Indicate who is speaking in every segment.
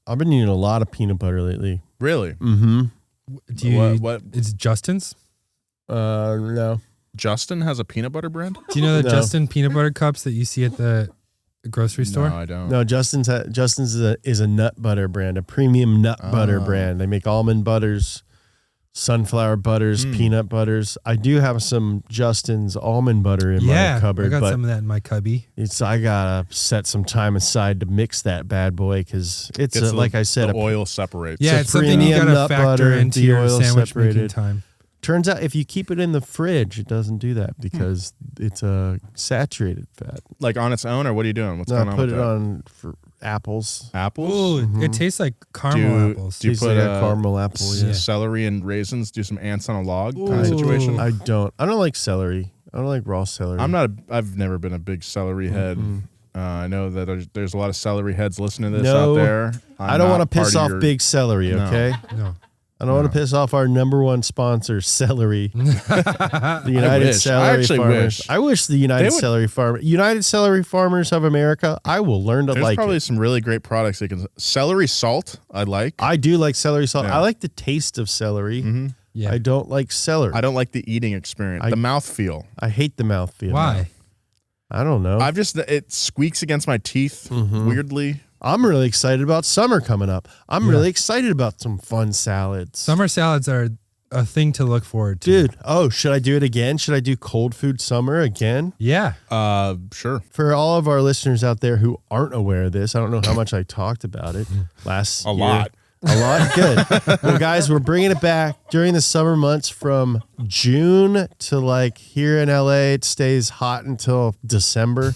Speaker 1: I've been eating a lot of peanut butter lately.
Speaker 2: Really?
Speaker 1: Mm-hmm.
Speaker 3: Do you?
Speaker 2: What?
Speaker 3: It's Justin's.
Speaker 1: No.
Speaker 2: Justin has a peanut butter brand?
Speaker 3: Do you know the
Speaker 1: No.
Speaker 3: Justin peanut butter cups that you see at the grocery store?
Speaker 2: No, I don't.
Speaker 1: No, Justin's is a nut butter brand, a premium nut butter brand. They make almond butters, sunflower butters, peanut butters. I do have some Justin's almond butter in my cupboard.
Speaker 3: I got
Speaker 1: but
Speaker 3: some of that in my cubby.
Speaker 1: I gotta set some time aside to mix that bad boy because it's like I said,
Speaker 2: the oil separates.
Speaker 3: Yeah, it's something you
Speaker 1: premium
Speaker 3: gotta
Speaker 1: nut
Speaker 3: factor
Speaker 1: butter,
Speaker 3: into
Speaker 1: the
Speaker 3: your
Speaker 1: oil
Speaker 3: sandwich making
Speaker 1: separated.
Speaker 3: time.
Speaker 1: Turns out if you keep it in the fridge, it doesn't do that because it's a saturated fat.
Speaker 2: Like on its own, or what are you doing? What's
Speaker 1: No,
Speaker 2: going
Speaker 1: I
Speaker 2: on
Speaker 1: put
Speaker 2: with
Speaker 1: it
Speaker 2: that?
Speaker 1: on for apples.
Speaker 2: Apples?
Speaker 3: Ooh, it tastes like caramel apples.
Speaker 2: Do you
Speaker 1: Tastes
Speaker 2: put
Speaker 1: like a caramel apple? Yeah.
Speaker 2: celery and raisons? Do some ants on a log kind of
Speaker 3: Ooh.
Speaker 2: situation?
Speaker 1: I don't like celery. I don't like raw celery.
Speaker 2: I've never been a big celery head. I know that there's a lot of celery heads listening to this
Speaker 1: No,
Speaker 2: out there.
Speaker 1: I don't want to piss off big celery,
Speaker 2: No.
Speaker 1: okay?
Speaker 3: No.
Speaker 1: I don't want to piss off our number one sponsor, celery. The United Celery
Speaker 2: I actually
Speaker 1: Farmers.
Speaker 2: wish.
Speaker 1: I wish the United Celery Farmers of America, I will learn to
Speaker 2: There's
Speaker 1: like
Speaker 2: probably
Speaker 1: it.
Speaker 2: some really great products. Celery salt, I like.
Speaker 1: I do like celery salt.
Speaker 2: Yeah.
Speaker 1: I like the taste of celery.
Speaker 3: Yeah.
Speaker 1: I don't like celery.
Speaker 2: I don't like the eating experience, the mouthfeel.
Speaker 1: I hate the mouthfeel.
Speaker 3: Why?
Speaker 1: I don't know.
Speaker 2: It squeaks against my teeth weirdly.
Speaker 1: I'm really excited about summer coming up. I'm really excited about some fun salads.
Speaker 3: Summer salads are a thing to look forward to.
Speaker 1: Dude, should I do it again? Should I do cold food summer again?
Speaker 3: Yeah.
Speaker 2: Sure.
Speaker 1: For all of our listeners out there who aren't aware of this, I don't know how much I talked about it last year.
Speaker 2: lot.
Speaker 1: A lot? Good. Well, guys, we're bringing it back during the summer months from June to like here in LA. It stays hot until December.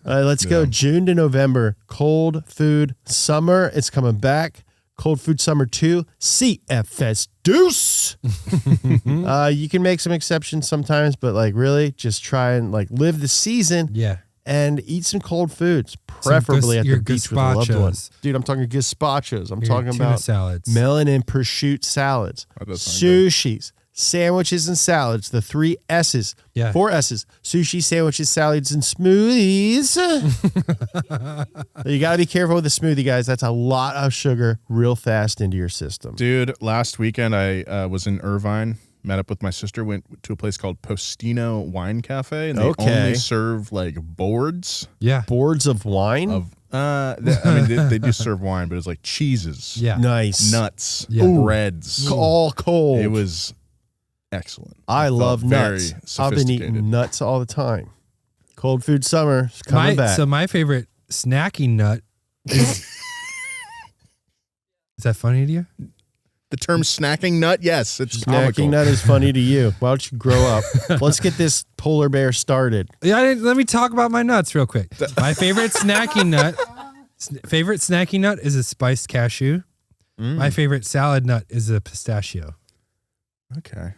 Speaker 1: Let's go June to November. Cold food summer. It's coming back. Cold food summer 2. CFS Deuce. You can make some exceptions sometimes, but like really just try and like live the season.
Speaker 3: Yeah.
Speaker 1: And eat some cold foods, preferably at the beach with a loved one.
Speaker 3: gazpachos.
Speaker 1: Dude, I'm talking gazpachos. I'm
Speaker 3: Your
Speaker 1: talking
Speaker 3: tuna
Speaker 1: about
Speaker 3: salads.
Speaker 1: melon and prosciutto salads,
Speaker 2: That does sound good.
Speaker 1: sushis, sandwiches and salads, the 3 S's,
Speaker 3: Yeah.
Speaker 1: 4 S's, sushi, sandwiches, salads, and smoothies. You got to be careful with the smoothie, guys. That's a lot of sugar real fast into your system.
Speaker 2: Dude, last weekend I was in Irvine, met up with my sister, went to a place called Postino Wine Cafe, and they only serve like boards
Speaker 3: Yeah.
Speaker 1: Boards of wine?
Speaker 2: of they do serve wine, but it's like cheeses,
Speaker 3: Yeah.
Speaker 1: Nice.
Speaker 2: nuts,
Speaker 3: Yeah.
Speaker 2: breads.
Speaker 1: All cold.
Speaker 2: It was excellent.
Speaker 1: I
Speaker 2: It felt
Speaker 1: love
Speaker 2: very
Speaker 1: nuts. I've been
Speaker 2: sophisticated.
Speaker 1: eating nuts all the time. Cold food summer is coming back.
Speaker 3: So my favorite snacking nut is... Is that funny to you?
Speaker 2: The term snacking nut, yes, it's comical.
Speaker 1: Snacking nut is funny to you. Why don't you grow up? Let's get this polar bear started.
Speaker 3: Yeah, let me talk about my nuts real quick. My favorite snacking nut is a spiced cashew. My favorite salad nut is a pistachio.
Speaker 2: Okay.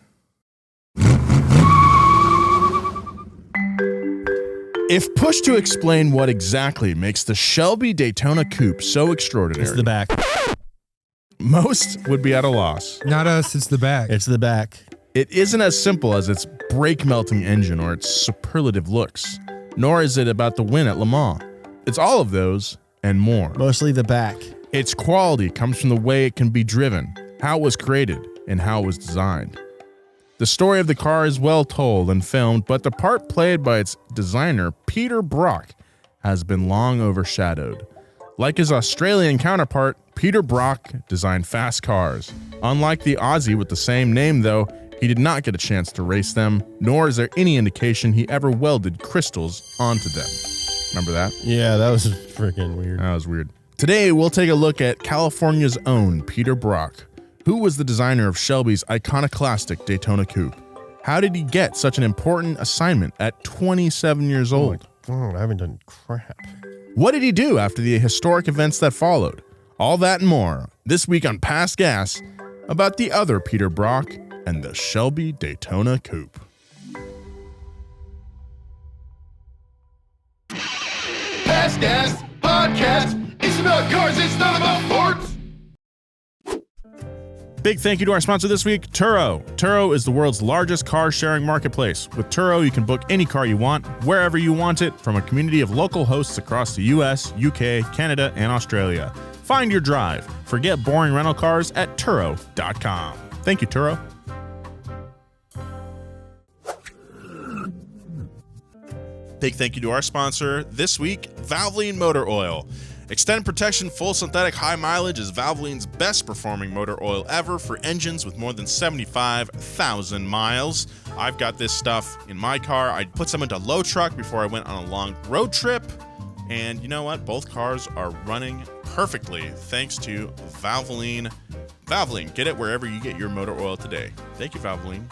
Speaker 2: If pushed to explain what exactly makes the Shelby Daytona Coupe so extraordinary,
Speaker 1: It's the back.
Speaker 2: most would be at a loss.
Speaker 3: Not us, it's the back.
Speaker 1: It's the back.
Speaker 2: It isn't as simple as its brake-melting engine or its superlative looks, nor is it about the win at Le Mans. It's all of those and more.
Speaker 1: Mostly the back.
Speaker 2: Its quality comes from the way it can be driven, how it was created, and how it was designed. The story of the car is well told and filmed, but the part played by its designer, Peter Brock, has been long overshadowed. Like his Australian counterpart, Peter Brock designed fast cars. Unlike the Aussie with the same name, though, he did not get a chance to race them, nor is there any indication he ever welded crystals onto them. Remember that?
Speaker 1: Yeah, that was freaking weird.
Speaker 2: That was weird. Today, we'll take a look at California's own Peter Brock. Who was the designer of Shelby's iconoclastic Daytona Coupe? How did he get such an important assignment at 27 years old?
Speaker 1: Oh, I haven't done crap.
Speaker 2: What did he do after the historic events that followed? All that and more this week on Past Gas about the other Peter Brock and the Shelby Daytona Coupe.
Speaker 4: Past Gas Podcast. It's about cars, it's not about sports.
Speaker 2: Big thank you to our sponsor this week, Turo. Turo is the world's largest car sharing marketplace. With Turo, you can book any car you want, wherever you want it, from a community of local hosts across the US, UK, Canada, and Australia. Find your drive. Forget boring rental cars at Turo.com. Thank you, Turo. Big thank you to our sponsor this week, Valvoline Motor Oil. Extended protection, full synthetic, high mileage is Valvoline's best performing motor oil ever for engines with more than 75,000 miles. I've got this stuff in my car. I put some into low truck before I went on a long road trip. And you know what? Both cars are running perfectly thanks to Valvoline. Valvoline, get it wherever you get your motor oil today. Thank you, Valvoline.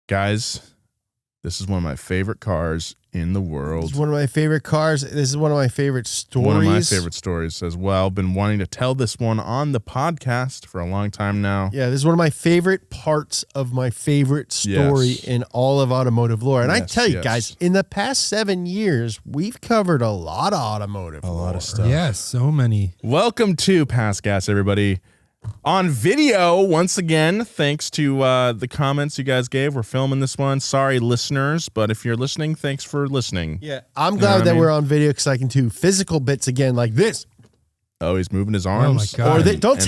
Speaker 2: Guys, this is one of my favorite cars in the world.
Speaker 1: It's one of my favorite cars. This is one of my favorite stories.
Speaker 2: One of my favorite stories as well. Been wanting to tell this one on the podcast for a long time now.
Speaker 1: Yeah, this is one of my favorite parts of my favorite story in all of automotive lore. And I tell you guys, in the past 7 years, we've covered a lot of automotive lore.
Speaker 2: A lot of stuff.
Speaker 3: Yeah, so many.
Speaker 2: Welcome to Past Gas, everybody. On video, once again, thanks to the comments you guys gave. We're filming this one. Sorry, listeners, but if you're listening, thanks for listening.
Speaker 1: Yeah, I'm glad that we're on video because I can do physical bits again like this.
Speaker 2: Oh, he's moving his arms.
Speaker 3: Oh, my God.
Speaker 1: Or don't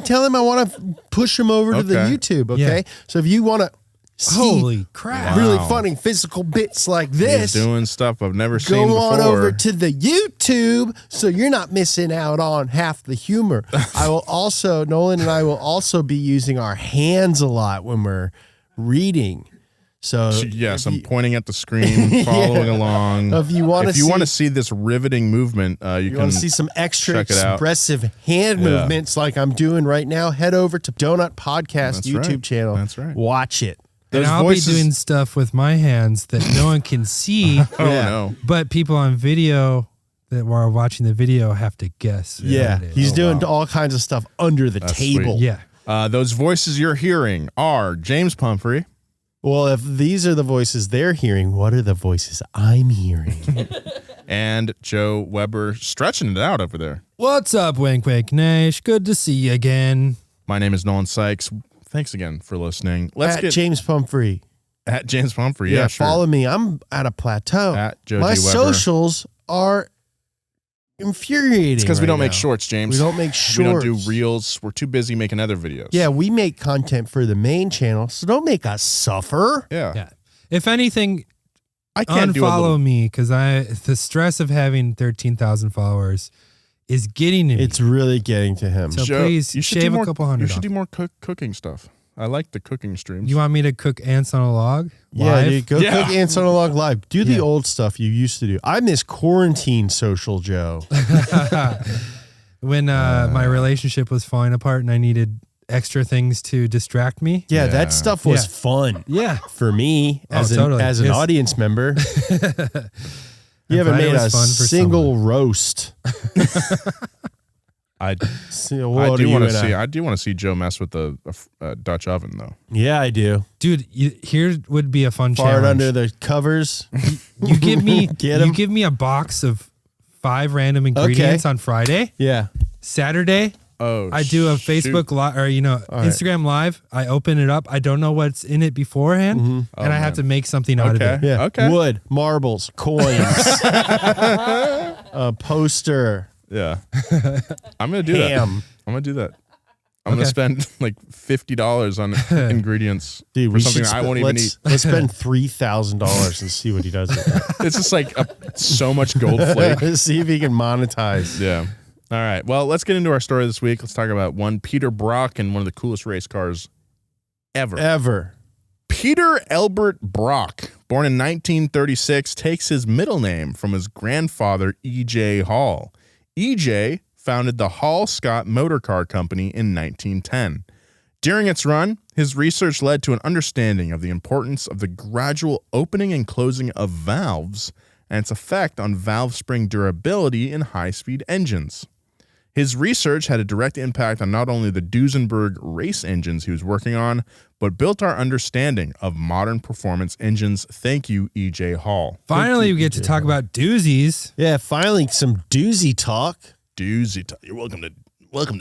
Speaker 1: tell them I want to push them over to the YouTube, okay?
Speaker 3: Yeah.
Speaker 1: So if you want to see
Speaker 3: Holy crap.
Speaker 1: really funny physical bits like this,
Speaker 2: He's doing stuff I've never seen
Speaker 1: go
Speaker 2: before.
Speaker 1: on over to the YouTube so you're not missing out on half the humor. Nolan and I will also be using our hands a lot when we're reading. So
Speaker 2: yes, I'm pointing at the screen, following along.
Speaker 1: If you want
Speaker 2: to see this riveting movement, you can
Speaker 1: want to see some extra
Speaker 2: check it out.
Speaker 1: expressive hand movements like I'm doing right now, head over to Donut Podcast
Speaker 2: That's
Speaker 1: YouTube
Speaker 2: right.
Speaker 1: channel.
Speaker 2: That's right.
Speaker 1: Watch it.
Speaker 3: And
Speaker 2: Those
Speaker 3: I'll
Speaker 2: voices-
Speaker 3: be doing stuff with my hands that no one can see,
Speaker 2: Oh no.
Speaker 3: but people on video that are watching the video have to guess. what
Speaker 1: Yeah,
Speaker 3: it is.
Speaker 1: he's doing all kinds of stuff under the table.
Speaker 2: sweet.
Speaker 3: Yeah.
Speaker 2: Those voices you're hearing are James Pumphrey.
Speaker 1: Well, if these are the voices they're hearing, what are the voices I'm hearing?
Speaker 2: And Joe Weber stretching it out over there.
Speaker 3: What's up, Wink Wink Nash? Good to see you again.
Speaker 2: My name is Nolan Sykes. Thanks again for listening. Let's
Speaker 1: At
Speaker 2: get
Speaker 1: James Pumphrey.
Speaker 2: at James Pumphrey. Yeah, sure.
Speaker 1: Follow me. I'm at a plateau.
Speaker 2: At Joe
Speaker 1: My
Speaker 2: G. Weber.
Speaker 1: socials are infuriating.
Speaker 2: It's because we
Speaker 1: right
Speaker 2: don't make
Speaker 1: now.
Speaker 2: shorts, James.
Speaker 1: We don't make shorts.
Speaker 2: We don't do reels. We're too busy making other videos.
Speaker 1: Yeah, we make content for the main channel, so don't make us suffer.
Speaker 2: Yeah.
Speaker 3: Yeah. If anything,
Speaker 2: I can't do a
Speaker 3: unfollow
Speaker 2: little.
Speaker 3: me because the stress of having 13,000 followers is getting to me.
Speaker 1: It's really getting to him.
Speaker 3: So
Speaker 2: Joe,
Speaker 3: please
Speaker 2: you should
Speaker 3: shave
Speaker 2: do more,
Speaker 3: a couple hundred
Speaker 2: You should
Speaker 3: off.
Speaker 2: do more cooking stuff. I like the cooking streams.
Speaker 3: You want me to cook ants on a log?
Speaker 1: Yeah,
Speaker 3: Live?
Speaker 1: dude, go
Speaker 2: Yeah.
Speaker 1: cook Ants on a Log live. Do the
Speaker 3: Yeah.
Speaker 1: old stuff you used to do. I miss quarantine social Joe.
Speaker 3: When my relationship was falling apart and I needed extra things to distract me.
Speaker 1: Yeah,
Speaker 2: Yeah.
Speaker 1: that stuff was
Speaker 3: Yeah.
Speaker 1: fun
Speaker 3: Yeah.
Speaker 1: for me as an
Speaker 3: totally.
Speaker 1: as an
Speaker 3: Yes.
Speaker 1: audience member. You
Speaker 3: I'm
Speaker 1: haven't
Speaker 3: glad it
Speaker 1: made a
Speaker 3: was fun for
Speaker 1: single roast.
Speaker 2: I
Speaker 1: So what
Speaker 2: do
Speaker 1: are
Speaker 2: want
Speaker 1: you
Speaker 2: to
Speaker 1: in
Speaker 2: see.
Speaker 1: a-
Speaker 2: I do want to see Joe mess with the Dutch oven though.
Speaker 1: Yeah, I do.
Speaker 3: Dude, here would be a fun
Speaker 1: Fart
Speaker 3: challenge.
Speaker 1: under the covers.
Speaker 3: You give me
Speaker 1: Get 'em.
Speaker 3: you give me a box of 5 random ingredients on Friday.
Speaker 1: Yeah.
Speaker 3: Saturday,
Speaker 2: Oh,
Speaker 3: I do a
Speaker 2: shoot.
Speaker 3: Facebook live or Instagram live. I open it up. I don't know what's in it beforehand, and
Speaker 2: Oh,
Speaker 3: I have
Speaker 2: man.
Speaker 3: to make something out of
Speaker 2: Okay.
Speaker 3: it.
Speaker 1: Yeah.
Speaker 2: Okay.
Speaker 1: Wood, marbles, coins, a poster,
Speaker 2: Yeah. I'm gonna do that.
Speaker 1: ham.
Speaker 2: I'm gonna do that. I'm gonna
Speaker 3: Okay.
Speaker 2: spend like $50 on ingredients
Speaker 1: Dude,
Speaker 2: for
Speaker 1: we
Speaker 2: something
Speaker 1: should
Speaker 2: I won't even eat.
Speaker 1: Let's spend $3,000 and see what he does with it.
Speaker 2: It's just like so much gold flake.
Speaker 1: See if he can monetize.
Speaker 2: Yeah. All right. Well, let's get into our story this week. Let's talk about one Peter Brock and one of the coolest race cars ever. Peter Elbert Brock, born in 1936, takes his middle name from his grandfather, E.J. Hall. E.J. founded the Hall Scott Motor Car Company in 1910. During its run, his research led to an understanding of the importance of the gradual opening and closing of valves and its effect on valve spring durability in high-speed engines. His research had a direct impact on not only the Duesenberg race engines he was working on, but built our understanding of modern performance engines. Thank you, E.J. Hall.
Speaker 3: Finally, we get to talk about doozies.
Speaker 1: Yeah, finally some doozy talk.
Speaker 2: Doozy talk. You're welcome to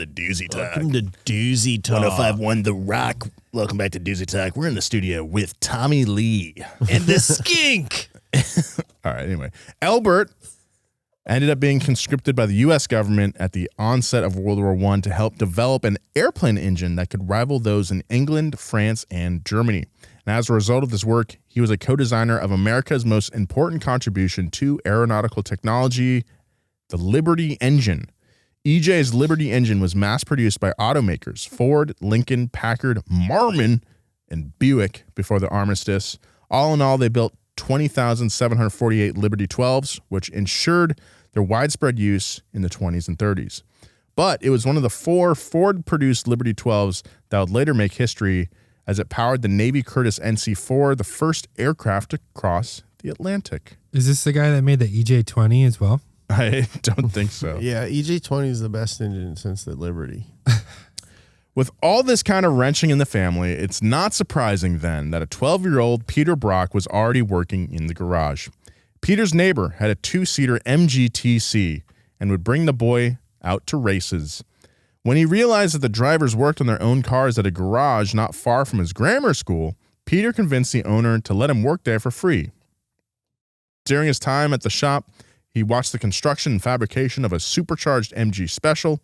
Speaker 2: Doozy Talk.
Speaker 1: Welcome to Doozy Talk.
Speaker 5: 105.1 The Rock. Welcome back to Doozy Talk. We're in the studio with Tommy Lee and the Skink.
Speaker 2: All right, anyway. Elbert Ended up being conscripted by the U.S. government at the onset of World War I to help develop an airplane engine that could rival those in England, France, and Germany. And as a result of this work, he was a co-designer of America's most important contribution to aeronautical technology, the Liberty engine. EJ's Liberty engine was mass-produced by automakers Ford, Lincoln, Packard, Marmon, and Buick before the armistice. All in all, they built 20,748 Liberty 12s, which ensured their widespread use in the 20s and 30s. But it was one of the 4 Ford-produced Liberty 12s that would later make history as it powered the Navy Curtiss NC-4, the first aircraft to cross the Atlantic.
Speaker 3: Is this the guy that made the EJ20 as well?
Speaker 2: I don't think so.
Speaker 1: Yeah, EJ20 is the best engine since the Liberty.
Speaker 2: With all this kind of wrenching in the family, it's not surprising then that a 12-year-old Peter Brock was already working in the garage. Peter's neighbor had a 2-seater MGTC and would bring the boy out to races. When he realized that the drivers worked on their own cars at a garage not far from his grammar school, Peter convinced the owner to let him work there for free. During his time at the shop, he watched the construction and fabrication of a supercharged MG Special.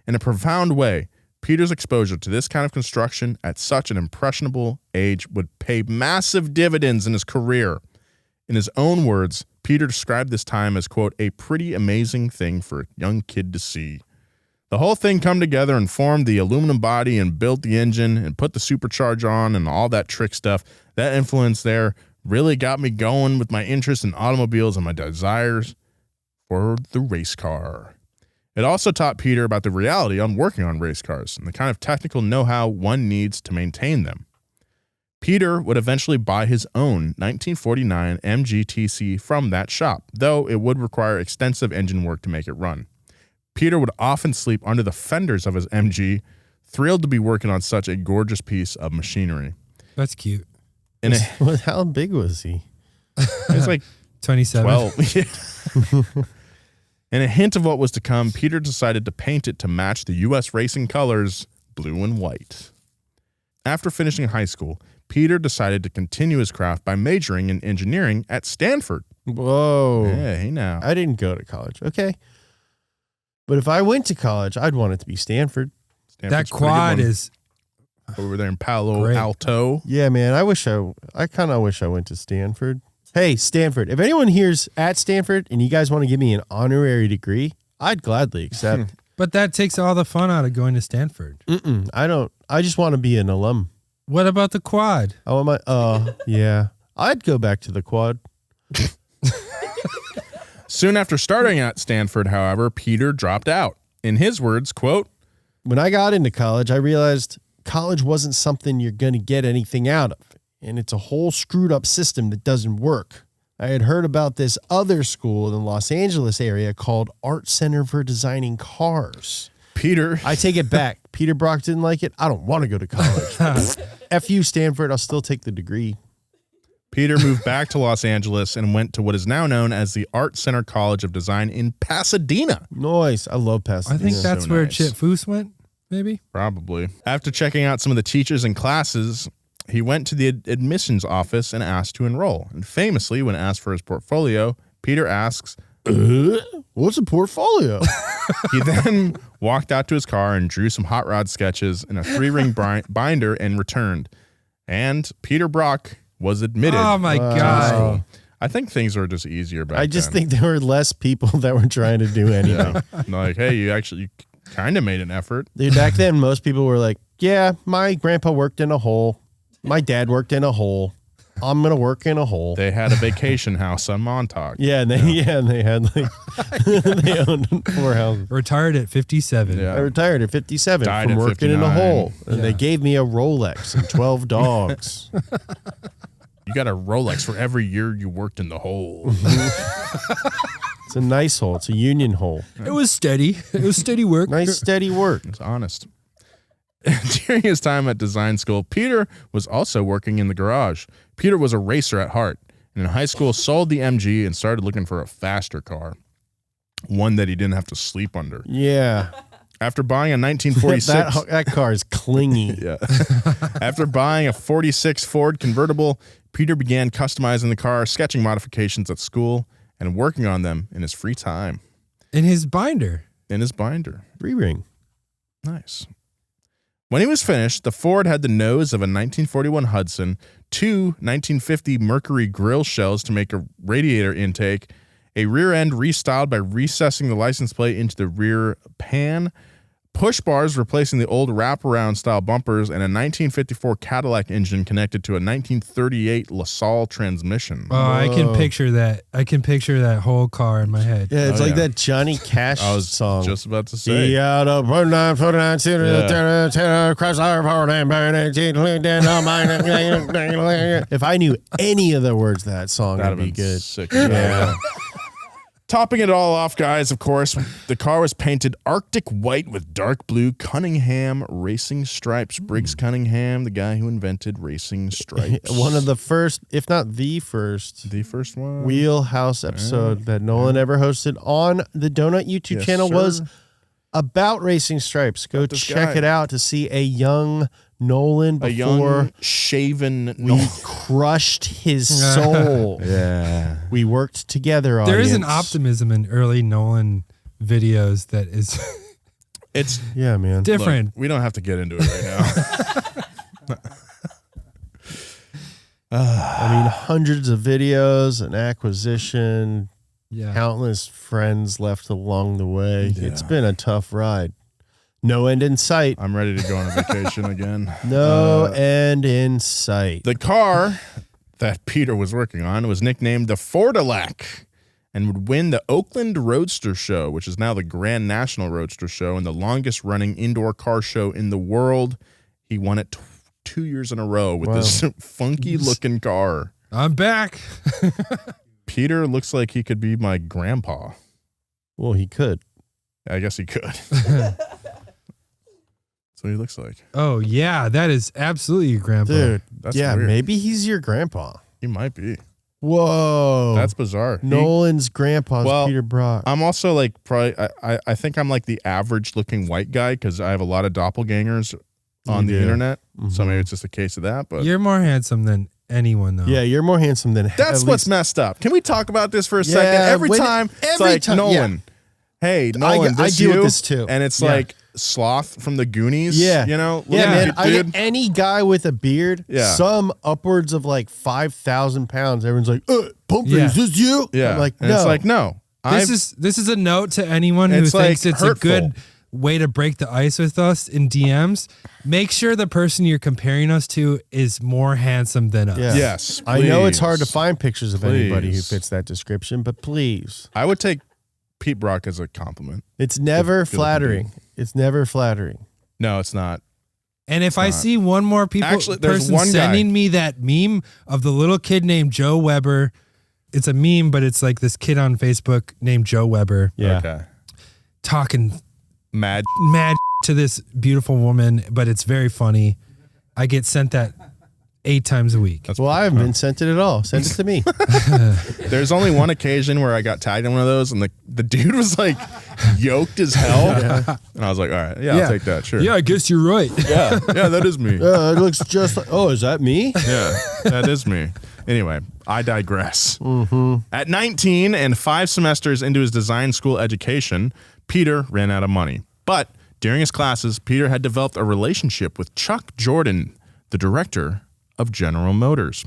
Speaker 2: In a profound way, Peter's exposure to this kind of construction at such an impressionable age would pay massive dividends in his career. In his own words, Peter described this time as, quote, a pretty amazing thing for a young kid to see. The whole thing come together and formed the aluminum body and built the engine and put the supercharge on and all that trick stuff. That influence there really got me going with my interest in automobiles and my desires for the race car. It also taught Peter about the reality on working on race cars and the kind of technical know-how one needs to maintain them. Peter would eventually buy his own 1949 MGTC from that shop, though it would require extensive engine work to make it run. Peter would often sleep under the fenders of his MG, thrilled to be working on such a gorgeous piece of machinery.
Speaker 3: That's cute.
Speaker 2: And
Speaker 1: How big was he?
Speaker 2: it was like
Speaker 3: 27.
Speaker 2: 12. In a hint of what was to come, Peter decided to paint it to match the U.S. racing colors, blue and white. After finishing high school, Peter decided to continue his craft by majoring in engineering at Stanford.
Speaker 1: Whoa.
Speaker 2: Yeah, hey now.
Speaker 1: I didn't go to college. Okay. But if I went to college, I'd want it to be Stanford.
Speaker 2: Stanford's
Speaker 3: That quad
Speaker 2: pretty good
Speaker 3: is
Speaker 2: one. Over there in Palo
Speaker 3: Great.
Speaker 2: Alto.
Speaker 1: Yeah, man. I kind of wish I went to Stanford. Hey, Stanford, if anyone here's at Stanford and you guys want to give me an honorary degree, I'd gladly accept.
Speaker 3: But that takes all the fun out of going to Stanford.
Speaker 1: I don't. I just want to be an alum.
Speaker 3: What about the quad?
Speaker 1: I want my, yeah. I'd go back to the quad.
Speaker 2: Soon after starting at Stanford, however, Peter dropped out. In his words, quote,
Speaker 1: When I got into college, I realized college wasn't something you're going to get anything out of. And it's a whole screwed up system that doesn't work. I had heard about this other school in the Los Angeles area called Art Center for Designing Cars.
Speaker 2: Peter.
Speaker 1: I take it back. Peter Brock didn't like it. I don't want to go to college. F you, Stanford. I'll still take the degree.
Speaker 2: Peter moved back to Los Angeles and went to what is now known as the Art Center College of Design in Pasadena.
Speaker 1: Nice. I love Pasadena.
Speaker 3: I think that's
Speaker 2: So
Speaker 3: where
Speaker 2: nice.
Speaker 3: Chip Foose went, maybe.
Speaker 2: Probably. After checking out some of the teachers and classes, he went to the admissions office and asked to enroll. And famously, when asked for his portfolio, Peter asks,
Speaker 1: What's a portfolio?
Speaker 2: he then walked out to his car and drew some hot rod sketches in a 3-ring binder and returned. And Peter Brock was admitted.
Speaker 3: Oh, my God.
Speaker 2: I think things were just easier back then.
Speaker 1: I just think there were less people that were trying to do anything.
Speaker 2: Yeah. Like, hey, you kind of made an effort.
Speaker 1: Dude, back then, most people were like, yeah, my grandpa worked in a hole. My dad worked in a hole. I'm going to work in a hole.
Speaker 2: They had a vacation house on Montauk.
Speaker 1: Yeah, and they had like, they owned 4 houses.
Speaker 3: Retired at 57.
Speaker 2: Yeah.
Speaker 1: I retired at 57
Speaker 2: Died
Speaker 1: from
Speaker 2: at
Speaker 1: working in a
Speaker 2: 59.
Speaker 1: hole. And
Speaker 3: Yeah.
Speaker 1: they gave me a Rolex and 12 dogs.
Speaker 2: You got a Rolex for every year you worked in the hole.
Speaker 1: It's a nice hole. It's a union hole.
Speaker 3: It was steady. It was steady work.
Speaker 1: Nice, steady work.
Speaker 2: It's honest. During his time at design school, Peter was also working in the garage. Peter was a racer at heart, and in high school sold the MG and started looking for a faster car, one that he didn't have to sleep under.
Speaker 1: Yeah.
Speaker 2: After buying a 1946...
Speaker 1: that car is clingy.
Speaker 2: Yeah. After buying a 46 Ford convertible, Peter began customizing the car, sketching modifications at school, and working on them in his free time.
Speaker 3: In his binder.
Speaker 2: in his binder.
Speaker 1: 3-ring.
Speaker 2: Nice. When he was finished, the Ford had the nose of a 1941 Hudson, 2 1950 Mercury grill shells to make a radiator intake, a rear end restyled by recessing the license plate into the rear pan, push bars replacing the old wraparound style bumpers, and a 1954 Cadillac engine connected to a 1938 LaSalle transmission.
Speaker 3: Oh, I can picture that. I can picture that whole car in my head.
Speaker 1: Yeah, it's
Speaker 2: Oh,
Speaker 1: like
Speaker 2: yeah.
Speaker 1: that Johnny Cash
Speaker 2: I was
Speaker 1: song.
Speaker 2: just about to say.
Speaker 1: If I knew any of the words to that song,
Speaker 2: That'd
Speaker 1: that'd
Speaker 2: have
Speaker 1: be
Speaker 2: been
Speaker 1: good.
Speaker 2: sick. Yeah. Topping it all off, guys, of course, the car was painted Arctic white with dark blue Cunningham racing stripes. Briggs Cunningham, the guy who invented racing stripes.
Speaker 1: One of the first, if not the first,
Speaker 2: the first one.
Speaker 1: Wheelhouse episode that Nolan ever hosted on the Donut YouTube
Speaker 2: Yes,
Speaker 1: channel
Speaker 2: sir.
Speaker 1: was about racing stripes. Go
Speaker 2: this
Speaker 1: check
Speaker 2: guy.
Speaker 1: it out to see a young Nolan
Speaker 2: A
Speaker 1: before
Speaker 2: young, shaven
Speaker 1: we crushed his soul.
Speaker 2: Yeah.
Speaker 1: We worked together.
Speaker 3: There is
Speaker 1: audience.
Speaker 3: an optimism in early Nolan videos that is
Speaker 2: It's
Speaker 1: Yeah, man.
Speaker 3: different.
Speaker 2: Look, we don't have to get into it right now.
Speaker 1: I mean, hundreds of videos, an acquisition,
Speaker 3: Yeah.
Speaker 1: countless friends left along the way.
Speaker 2: Yeah.
Speaker 1: It's been a tough ride. No end in sight.
Speaker 2: I'm ready to go on a vacation again.
Speaker 1: No end in sight.
Speaker 2: The car that Peter was working on was nicknamed the Fordillac and would win the Oakland Roadster Show, which is now the Grand National Roadster Show and the longest running indoor car show in the world. He won it 2 years in a row with this funky looking car.
Speaker 3: I'm back.
Speaker 2: Peter looks like he could be my grandpa.
Speaker 1: Well, he could.
Speaker 2: I guess he could. That's what he looks like.
Speaker 3: Oh, yeah. That is absolutely your grandpa.
Speaker 1: Dude,
Speaker 2: That's
Speaker 1: yeah,
Speaker 2: weird.
Speaker 1: maybe he's your grandpa.
Speaker 2: He might be.
Speaker 1: Whoa.
Speaker 2: That's bizarre.
Speaker 1: Nolan's grandpa's
Speaker 2: Well,
Speaker 1: Peter Brock.
Speaker 2: I'm also like probably I think I'm like the average looking white guy because I have a lot of doppelgangers on the
Speaker 1: do.
Speaker 2: internet. So maybe it's just a case of that. But
Speaker 3: You're more handsome than anyone, though.
Speaker 1: Yeah, you're more handsome than
Speaker 2: that's
Speaker 1: at
Speaker 2: what's
Speaker 1: least-
Speaker 2: messed up. Can we talk about this for a
Speaker 1: Yeah,
Speaker 2: second? Every
Speaker 1: when-
Speaker 2: time it's
Speaker 1: every
Speaker 2: like
Speaker 1: time-
Speaker 2: Nolan. Hey, Nolan,
Speaker 1: I
Speaker 2: this
Speaker 1: deal with
Speaker 2: you?
Speaker 1: this too.
Speaker 2: And it's
Speaker 1: Yeah.
Speaker 2: like Sloth from the Goonies.
Speaker 1: Yeah.
Speaker 2: You know?
Speaker 1: Yeah,
Speaker 2: Look
Speaker 1: man.
Speaker 2: at
Speaker 1: I
Speaker 2: you,
Speaker 1: get
Speaker 2: dude.
Speaker 1: any guy with a beard,
Speaker 2: Yeah.
Speaker 1: some upwards of like 5,000 pounds. Everyone's like, Pumphrey,
Speaker 3: Yeah.
Speaker 1: is this you?
Speaker 2: Yeah.
Speaker 1: I'm like,
Speaker 2: and
Speaker 1: no.
Speaker 2: it's like, no.
Speaker 3: This is a note to anyone who
Speaker 2: It's, like,
Speaker 3: thinks it's
Speaker 2: hurtful.
Speaker 3: a good way to break the ice with us in DMs. Make sure the person you're comparing us to is more handsome than us.
Speaker 1: Yeah.
Speaker 2: Yes.
Speaker 1: I know it's hard to
Speaker 2: please.
Speaker 1: find pictures of anybody who
Speaker 2: Please.
Speaker 1: fits that description, but please.
Speaker 2: I would take Pete Brock as a compliment.
Speaker 1: It's never
Speaker 2: good-looking
Speaker 1: flattering. It's never flattering.
Speaker 2: No, it's not.
Speaker 3: And if I see one more
Speaker 2: Actually, there's
Speaker 3: person
Speaker 2: one guy.
Speaker 3: sending me that meme of the little kid named Joe Weber, it's a meme, but it's like this kid on Facebook named Joe Weber
Speaker 1: Yeah.
Speaker 2: Okay.
Speaker 3: talking
Speaker 2: Mad.
Speaker 3: mad to this beautiful woman, but it's very funny. I get sent that 8 times a week.
Speaker 1: Well, I haven't been sent it at all. Send it to me.
Speaker 2: There's only one occasion where I got tagged in one of those, and the dude was like yoked as hell, and I was like, all right, yeah, I'll take that, sure.
Speaker 3: Yeah, I guess you're right.
Speaker 2: yeah, that is me.
Speaker 1: It looks just like, oh, is that me?
Speaker 2: Yeah, that is me. Anyway, I digress. At 19 and 5 semesters into his design school education, Peter ran out of money. But during his classes, Peter had developed a relationship with Chuck Jordan, the director of General Motors.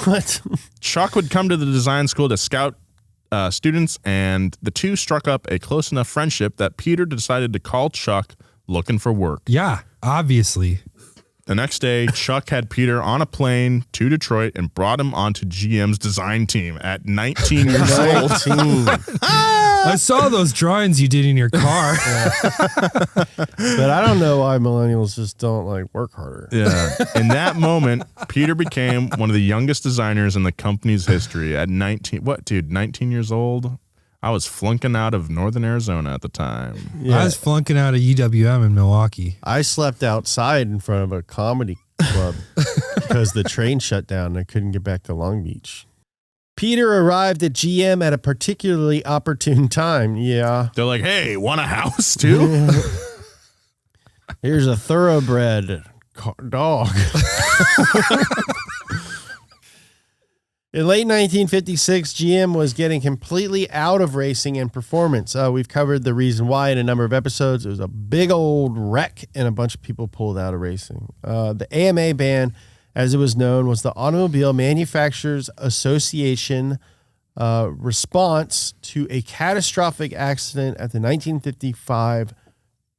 Speaker 1: What?
Speaker 2: Chuck would come to the design school to scout students, and the two struck up a close enough friendship that Peter decided to call Chuck looking for work.
Speaker 3: Yeah, obviously.
Speaker 2: The next day, Chuck had Peter on a plane to Detroit and brought him onto GM's design team at 19 years old.
Speaker 1: 19.
Speaker 3: I saw those drawings you did in your car.
Speaker 1: But I don't know why millennials just don't like work harder.
Speaker 2: Yeah. In that moment, Peter became one of the youngest designers in the company's history at 19. What, dude, 19 years old? I was flunking out of Northern Arizona at the time.
Speaker 1: Yeah.
Speaker 3: I was flunking out of UWM in Milwaukee.
Speaker 1: I slept outside in front of a comedy club because the train shut down and I couldn't get back to Long Beach. Peter arrived at GM at a particularly opportune time. Yeah.
Speaker 2: They're like, hey, want a house too?
Speaker 1: Here's a thoroughbred dog. In late 1956, GM was getting completely out of racing and performance. We've covered the reason why in a number of episodes. It was a big old wreck, and a bunch of people pulled out of racing. The AMA ban, as it was known, was the Automobile Manufacturers Association response to a catastrophic accident at the 1955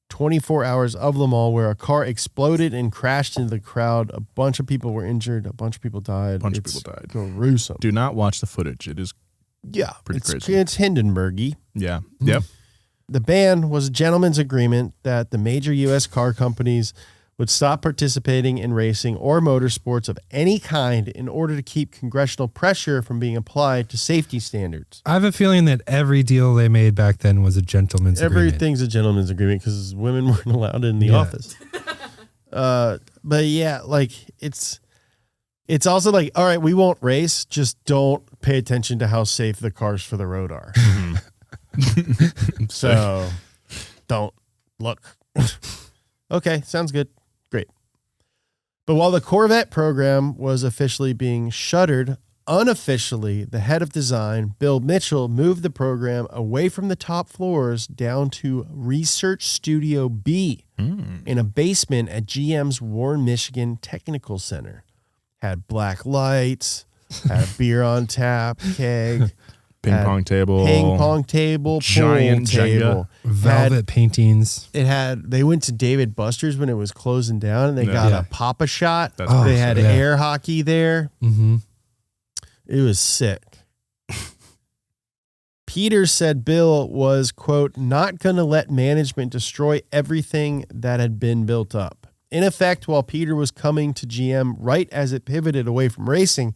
Speaker 1: 24 Hours of Le Mans, where a car exploded and crashed into the crowd. A bunch of people were injured. A bunch of people died. Gruesome.
Speaker 2: Do not watch the footage. It is pretty crazy.
Speaker 1: It's Hindenburg-y.
Speaker 2: Yeah. Yep.
Speaker 1: The ban was a gentleman's agreement that the major U.S. car companies would stop participating in racing or motorsports of any kind in order to keep congressional pressure from being applied to safety standards.
Speaker 3: I have a feeling that every deal they made back then was a gentleman's agreement.
Speaker 1: Everything's a gentleman's agreement because women weren't allowed in the office. But yeah, like it's also like, all right, we won't race, just don't pay attention to how safe the cars for the road are. So don't look. Okay, sounds good. Great. But while the Corvette program was officially being shuttered, unofficially, the head of design, Bill Mitchell, moved the program away from the top floors down to Research Studio B in a basement at GM's Warren, Michigan Technical Center. Had black lights, had beer on tap, keg,
Speaker 2: Ping pong table,
Speaker 1: giant table,
Speaker 3: velvet paintings.
Speaker 1: They went to David Buster's when it was closing down, and they got a Papa Shot. They had air hockey there.
Speaker 3: Mm-hmm.
Speaker 1: It was sick. Peter said Bill was, quote, not going to let management destroy everything that had been built up. In effect, while Peter was coming to GM right as it pivoted away from racing,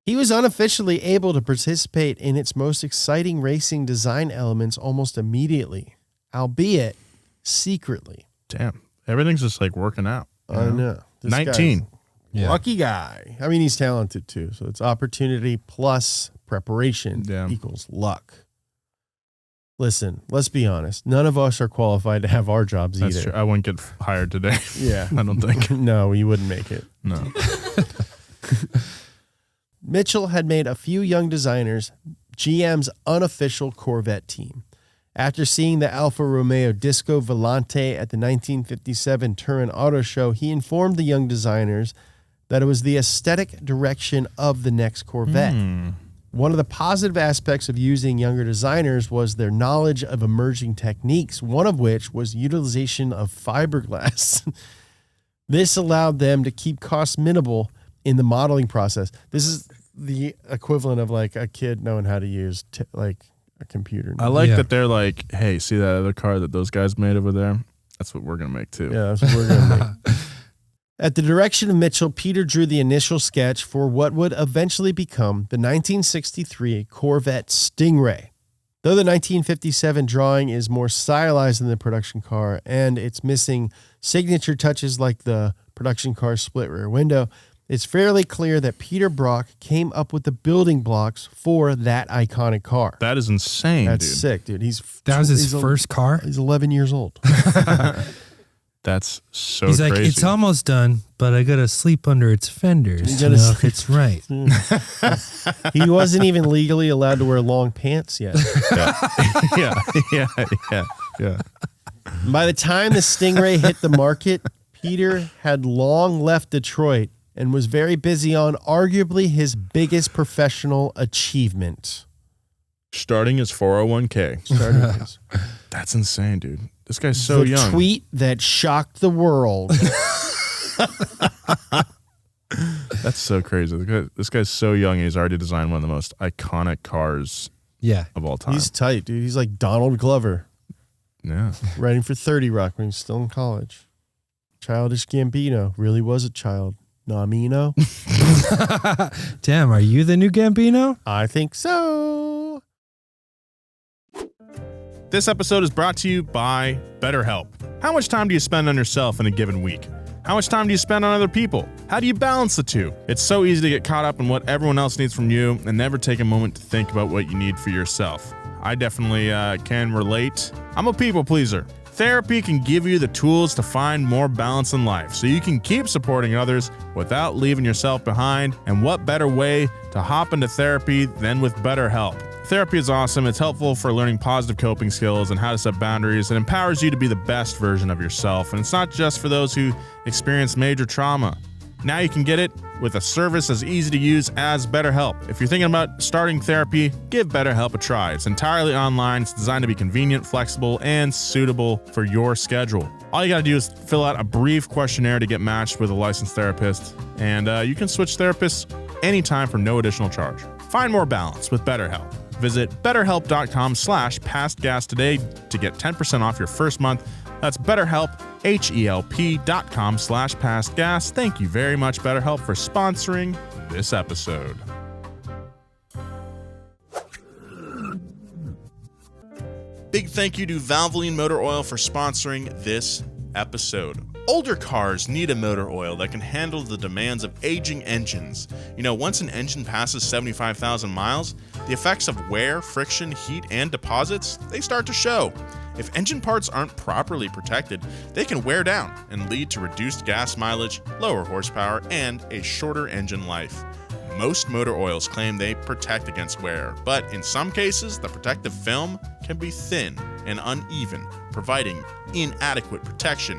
Speaker 1: he was unofficially able to participate in its most exciting racing design elements almost immediately, albeit secretly.
Speaker 2: Damn. Everything's just like working out.
Speaker 1: I know. This
Speaker 2: 19.
Speaker 1: Lucky guy. I mean, he's talented too. So it's opportunity plus preparation equals luck. Listen, let's be honest. None of us are qualified to have our jobs
Speaker 2: That's
Speaker 1: either.
Speaker 2: True. I wouldn't get hired today.
Speaker 1: Yeah.
Speaker 2: I don't think.
Speaker 1: No, you wouldn't make it.
Speaker 2: No.
Speaker 1: Mitchell had made a few young designers GM's unofficial Corvette team. After seeing the Alfa Romeo Disco Volante at the 1957 Turin Auto Show, he informed the young designers that it was the aesthetic direction of the next Corvette. One of the positive aspects of using younger designers was their knowledge of emerging techniques, one of which was utilization of fiberglass. This allowed them to keep costs minimal in the modeling process. This is the equivalent of like a kid knowing how to use like a computer.
Speaker 2: I like that they're like, hey, see that other car that those guys made over there? That's what we're going to make too.
Speaker 1: Yeah, that's what we're going to make. At the direction of Mitchell, Peter drew the initial sketch for what would eventually become the 1963 Corvette Stingray. Though the 1957 drawing is more stylized than the production car and it's missing signature touches like the production car's split rear window, it's fairly clear that Peter Brock came up with the building blocks for that iconic car.
Speaker 2: That is insane,
Speaker 1: That's
Speaker 2: dude.
Speaker 1: sick, dude.
Speaker 3: That was his first car?
Speaker 1: He's 11 years old.
Speaker 2: That's so
Speaker 3: He's
Speaker 2: crazy.
Speaker 3: like, it's almost done, but I got to sleep under its fenders to know if it's right.
Speaker 1: He wasn't even legally allowed to wear long pants yet.
Speaker 2: Yeah.
Speaker 1: By the time the Stingray hit the market, Peter had long left Detroit and was very busy on arguably his biggest professional achievement.
Speaker 2: Starting his 401k. That's insane, dude. This guy's so
Speaker 1: the
Speaker 2: young.
Speaker 1: Tweet that shocked the world.
Speaker 2: That's so crazy. This guy's so young. He's already designed one of the most iconic cars of all time.
Speaker 1: He's tight, dude. He's like Donald Glover.
Speaker 2: Yeah.
Speaker 1: Writing for 30 Rock when he's still in college. Childish Gambino really was a child. Namino?
Speaker 3: Damn, are you the new Gambino?
Speaker 1: I think so.
Speaker 2: This episode is brought to you by BetterHelp. How much time do you spend on yourself in a given week? How much time do you spend on other people? How do you balance the two? It's so easy to get caught up in what everyone else needs from you and never take a moment to think about what you need for yourself. I definitely can relate. I'm a people pleaser. Therapy can give you the tools to find more balance in life so you can keep supporting others without leaving yourself behind. And what better way to hop into therapy than with BetterHelp? Therapy is awesome. It's helpful for learning positive coping skills and how to set boundaries. It empowers you to be the best version of yourself. And it's not just for those who experience major trauma. Now you can get it with a service as easy to use as BetterHelp. If you're thinking about starting therapy, give BetterHelp a try. It's entirely online. It's designed to be convenient, flexible, and suitable for your schedule. All you gotta do is fill out a brief questionnaire to get matched with a licensed therapist, and you can switch therapists anytime for no additional charge. Find more balance with BetterHelp. Visit betterhelp.com/pastgas today to get 10% off your first month. That's BetterHelp, HELP.com/pastgas. Thank you very much, BetterHelp, for sponsoring this episode. Big thank you to Valvoline Motor Oil for sponsoring this episode. Older cars need a motor oil that can handle the demands of aging engines. You know, once an engine passes 75,000 miles, the effects of wear, friction, heat, and deposits, they start to show. If engine parts aren't properly protected, they can wear down and lead to reduced gas mileage, lower horsepower, and a shorter engine life. Most motor oils claim they protect against wear, but in some cases, the protective film can be thin and uneven, providing inadequate protection.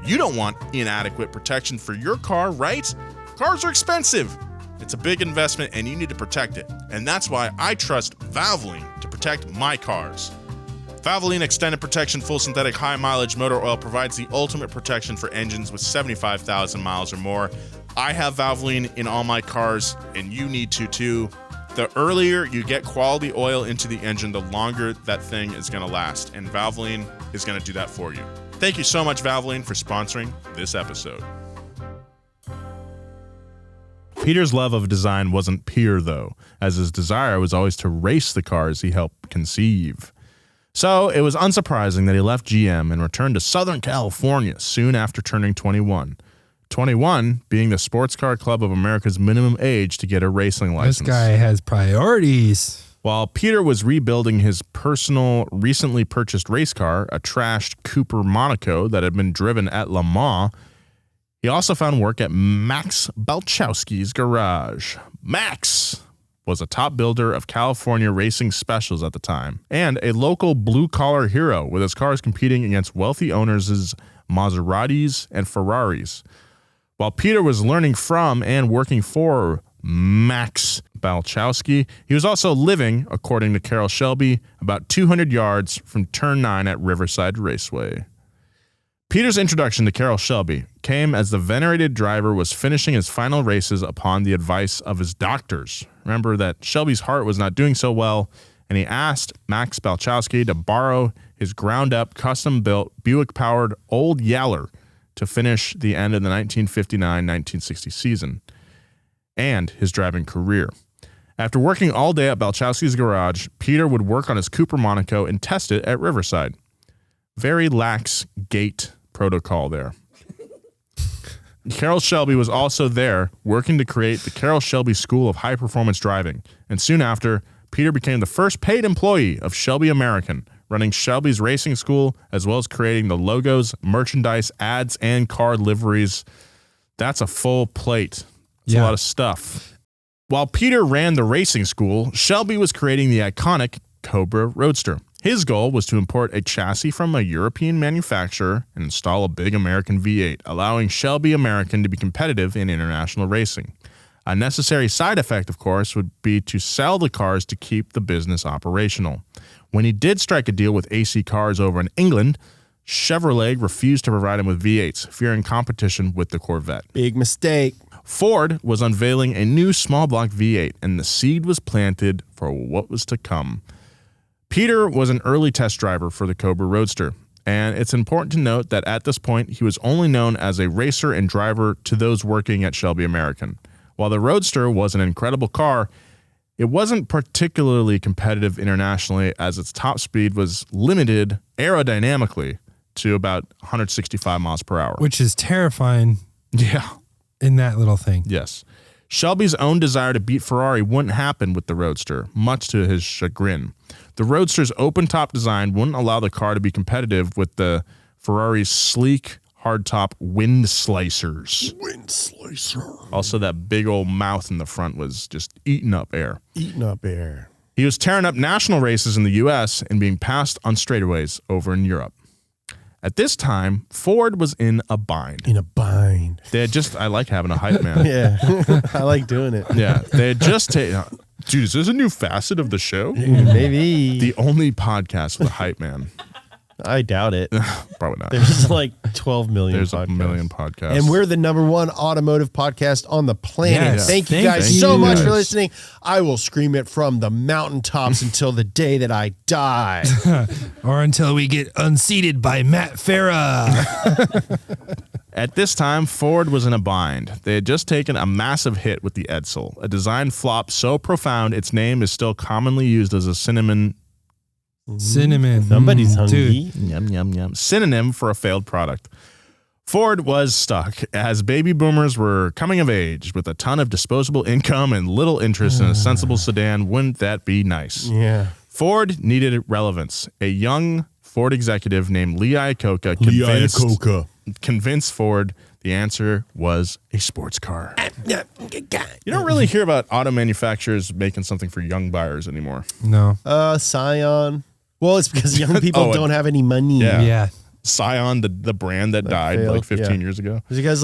Speaker 2: You don't want inadequate protection for your car, right? Cars are expensive. It's a big investment and you need to protect it. And that's why I trust Valvoline to protect my cars. Valvoline Extended Protection Full Synthetic High Mileage Motor Oil provides the ultimate protection for engines with 75,000 miles or more. I have Valvoline in all my cars, and you need to too. The earlier you get quality oil into the engine, the longer that thing is going to last, and Valvoline is going to do that for you. Thank you so much, Valvoline, for sponsoring this episode. Peter's love of design wasn't pure, though, as his desire was always to race the cars he helped conceive. So it was unsurprising that he left GM and returned to Southern California soon after turning 21. 21 being the Sports Car Club of America's minimum age to get a racing license.
Speaker 3: This guy has priorities.
Speaker 2: While Peter was rebuilding his personal, recently purchased race car, a trashed Cooper Monaco that had been driven at Le Mans, he also found work at Max Balchowski's garage. Max was a top builder of California racing specials at the time, and a local blue-collar hero with his cars competing against wealthy owners' Maseratis and Ferraris. While Peter was learning from and working for Max Balchowski, he was also living, according to Carroll Shelby, about 200 yards from Turn 9 at Riverside Raceway. Peter's introduction to Carroll Shelby came as the venerated driver was finishing his final races upon the advice of his doctors. Remember that Shelby's heart was not doing so well, and he asked Max Balchowski to borrow his ground-up, custom-built, Buick-powered Old Yaller to finish the end of the 1959-1960 season and his driving career. After working all day at Balchowski's garage, Peter would work on his Cooper Monaco and test it at Riverside. Very lax gate protocol there. Carroll Shelby was also there working to create the Carroll Shelby School of High Performance Driving, and soon after, Peter became the first paid employee of Shelby American, running Shelby's racing school, as well as creating the logos, merchandise, ads, and car liveries. That's a full plate. It's a lot of stuff. While Peter ran the racing school, Shelby was creating the iconic Cobra Roadster. His goal was to import a chassis from a European manufacturer and install a big American V8, allowing Shelby American to be competitive in international racing. A necessary side effect, of course, would be to sell the cars to keep the business operational. When he did strike a deal with AC Cars over in England, Chevrolet refused to provide him with V8s, fearing competition with the Corvette.
Speaker 1: Big mistake.
Speaker 2: Ford was unveiling a new small block V8, and the seed was planted for what was to come. Peter was an early test driver for the Cobra Roadster, and it's important to note that at this point, he was only known as a racer and driver to those working at Shelby American. While the Roadster was an incredible car, it wasn't particularly competitive internationally, as its top speed was limited aerodynamically to about 165 miles per hour.
Speaker 3: Which is terrifying
Speaker 2: Yeah.
Speaker 3: in that little thing.
Speaker 2: Yes. Shelby's own desire to beat Ferrari wouldn't happen with the Roadster, much to his chagrin. The Roadster's open-top design wouldn't allow the car to be competitive with the Ferrari's sleek, hardtop wind slicers.
Speaker 1: Wind slicer.
Speaker 2: Also, that big old mouth in the front was just eating up air.
Speaker 1: Eating up air.
Speaker 2: He was tearing up national races in the U.S. and being passed on straightaways over in Europe. At this time, Ford was in a bind.
Speaker 1: In a bind.
Speaker 2: They had just, I like having a hype man.
Speaker 1: Yeah. I like doing it.
Speaker 2: Yeah. They had just taken, dude, is this a new facet of the show?
Speaker 1: Maybe.
Speaker 2: The only podcast with a hype man.
Speaker 1: I doubt it.
Speaker 2: Probably not.
Speaker 1: There's like 12 million
Speaker 2: There's
Speaker 1: podcasts.
Speaker 2: a million podcasts.
Speaker 1: And we're the #1 automotive podcast on the planet.
Speaker 3: Yes.
Speaker 1: Thank you
Speaker 3: Thank
Speaker 1: guys
Speaker 3: you.
Speaker 1: so much for
Speaker 3: Yes.
Speaker 1: listening. I will scream it from the mountaintops until the day that I die.
Speaker 3: Or until we get unseated by Matt Farah.
Speaker 2: At this time, Ford was in a bind. They had just taken a massive hit with the Edsel, a design flop so profound its name is still commonly used as a synonym
Speaker 1: Somebody's hungry.
Speaker 3: Dude.
Speaker 2: Yum, yum, yum. Synonym for a failed product. Ford was stuck as baby boomers were coming of age with a ton of disposable income and little interest in a sensible sedan. Wouldn't that be nice?
Speaker 1: Yeah.
Speaker 2: Ford needed relevance. A young Ford executive named Lee Iacocca convinced Ford the answer was a sports car. You don't really hear about auto manufacturers making something for young buyers anymore.
Speaker 3: No.
Speaker 1: Scion. Well, it's because young people don't have any money.
Speaker 2: Yeah.
Speaker 3: Yeah.
Speaker 2: Scion, the brand that died
Speaker 1: failed,
Speaker 2: like 15
Speaker 1: yeah.
Speaker 2: years ago.
Speaker 1: Because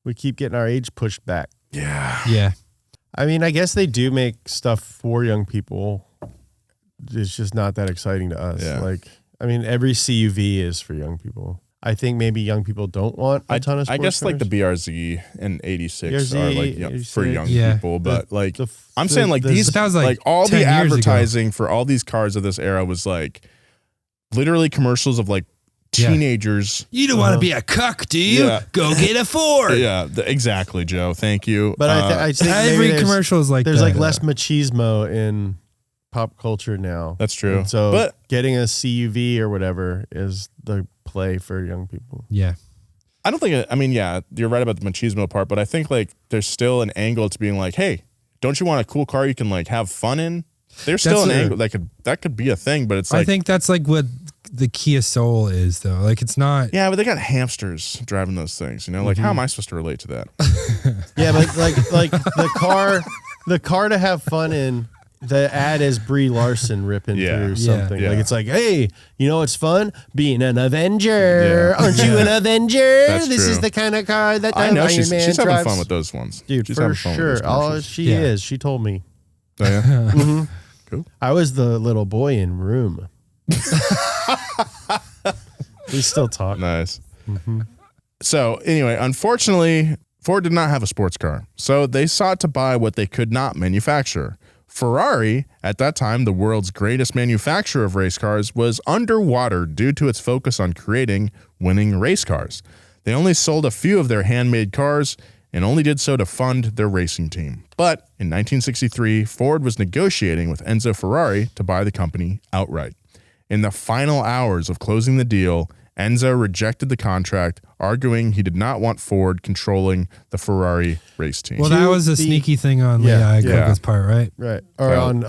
Speaker 1: we keep getting our age pushed back.
Speaker 2: Yeah.
Speaker 3: Yeah.
Speaker 1: I mean, I guess they do make stuff for young people. It's just not that exciting to us.
Speaker 2: Yeah.
Speaker 1: Like, I mean, every CUV is for young people. I think maybe young people don't want a ton of sports
Speaker 2: I guess like the
Speaker 1: cars.
Speaker 2: BRZ and 86
Speaker 1: BRZ,
Speaker 2: are like
Speaker 1: 86.
Speaker 2: for young
Speaker 3: Yeah.
Speaker 2: people, but like
Speaker 1: the-
Speaker 2: I'm saying like
Speaker 1: the-
Speaker 2: these
Speaker 3: That was like
Speaker 2: all
Speaker 3: 10
Speaker 2: the
Speaker 3: years ago.
Speaker 2: advertising for all these cars of this era was like literally commercials of like
Speaker 3: Yeah.
Speaker 2: teenagers.
Speaker 3: You don't want to be a cuck, do you?
Speaker 2: Yeah.
Speaker 3: Go get a Ford.
Speaker 2: Yeah, exactly, Joe. Thank you.
Speaker 1: But I think maybe
Speaker 3: Every
Speaker 1: there's-
Speaker 3: commercial is like
Speaker 1: there's
Speaker 3: that.
Speaker 1: like less machismo in pop culture now.
Speaker 2: That's true.
Speaker 1: And so
Speaker 2: But
Speaker 1: getting a CUV or whatever is the play for young people.
Speaker 3: Yeah.
Speaker 2: I don't think I mean, yeah, you're right about the machismo part, but I think like there's still an angle to being like, hey, don't you want a cool car you can like have fun in? There's still
Speaker 3: That's
Speaker 2: an
Speaker 3: a-
Speaker 2: angle that could be a thing, but it's like
Speaker 3: I think that's like what the Kia Soul is, though. Like, it's not.
Speaker 2: yeah, but they got hamsters driving those things, you know? Like, how am I supposed to relate to that?
Speaker 1: Yeah, but like the car to have fun in. The ad is Brie Larson ripping
Speaker 2: Yeah.
Speaker 1: through
Speaker 3: Yeah.
Speaker 1: something.
Speaker 2: Yeah.
Speaker 1: Like it's like, hey, you know what's fun? Being an Avenger.
Speaker 2: Yeah.
Speaker 1: Aren't you an Avenger?
Speaker 2: That's
Speaker 1: this
Speaker 2: true.
Speaker 1: is the kind of car that
Speaker 2: I know
Speaker 1: Iron
Speaker 2: she's
Speaker 1: Man
Speaker 2: having
Speaker 1: drives.
Speaker 2: fun with those ones.
Speaker 1: Dude,
Speaker 2: she's
Speaker 1: for
Speaker 2: having fun with
Speaker 1: sure.
Speaker 2: those commercials.
Speaker 1: She
Speaker 3: Yeah.
Speaker 1: is. She told me.
Speaker 2: Oh, yeah? Cool.
Speaker 1: I was the little boy in Room. We still talk.
Speaker 2: Nice. So anyway, unfortunately, Ford did not have a sports car, so they sought to buy what they could not manufacture. Ferrari, at that time the world's greatest manufacturer of race cars, was underwater due to its focus on creating winning race cars. They only sold a few of their handmade cars and only did so to fund their racing team. But in 1963, Ford was negotiating with Enzo Ferrari to buy the company outright. In the final hours of closing the deal, Enzo rejected the contract, arguing he did not want Ford controlling the Ferrari race team.
Speaker 3: Well, that was a
Speaker 1: the-
Speaker 3: sneaky thing on
Speaker 1: Yeah.
Speaker 3: Leah Iacocca's part, right?
Speaker 1: Right. Or
Speaker 2: Well-
Speaker 1: on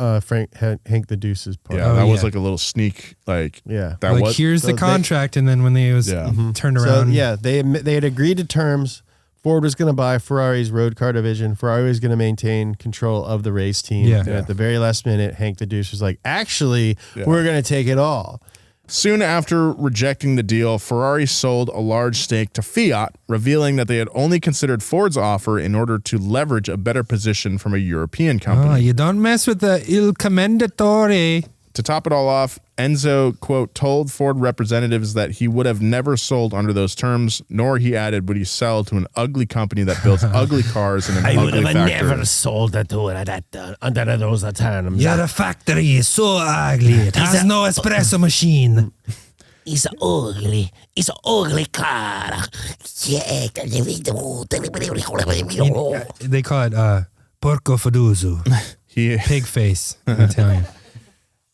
Speaker 1: Hank the Deuce's part.
Speaker 2: yeah,
Speaker 3: Oh,
Speaker 2: that was
Speaker 3: yeah.
Speaker 2: like a little sneak, like,
Speaker 1: Yeah.
Speaker 2: that
Speaker 3: Like,
Speaker 2: was,
Speaker 3: here's
Speaker 1: so
Speaker 3: the
Speaker 1: they-
Speaker 3: contract, and then when they was
Speaker 2: Yeah.
Speaker 3: turned
Speaker 1: So
Speaker 3: around,
Speaker 1: yeah, they had agreed to terms. Ford was going to buy Ferrari's road car division. Ferrari was going to maintain control of the race team.
Speaker 3: Yeah.
Speaker 1: And at the very last minute, Hank the Deuce was like, actually,
Speaker 2: Yeah.
Speaker 1: we're going to take it all.
Speaker 2: Soon after rejecting the deal, Ferrari sold a large stake to Fiat, revealing that they had only considered Ford's offer in order to leverage a better position from a European company.
Speaker 3: Oh, you don't mess with the Il Commendatore.
Speaker 2: To top it all off, Enzo, quote, told Ford representatives that he would have never sold under those terms, nor, he added, would he sell to an ugly company that builds ugly cars in an ugly factory.
Speaker 1: sold that under those terms.
Speaker 3: Your factory is so ugly. It has no espresso machine.
Speaker 6: It's ugly. It's an ugly car. Yeah.
Speaker 3: They call it porco fiduso,
Speaker 2: He
Speaker 3: pig face in Italian.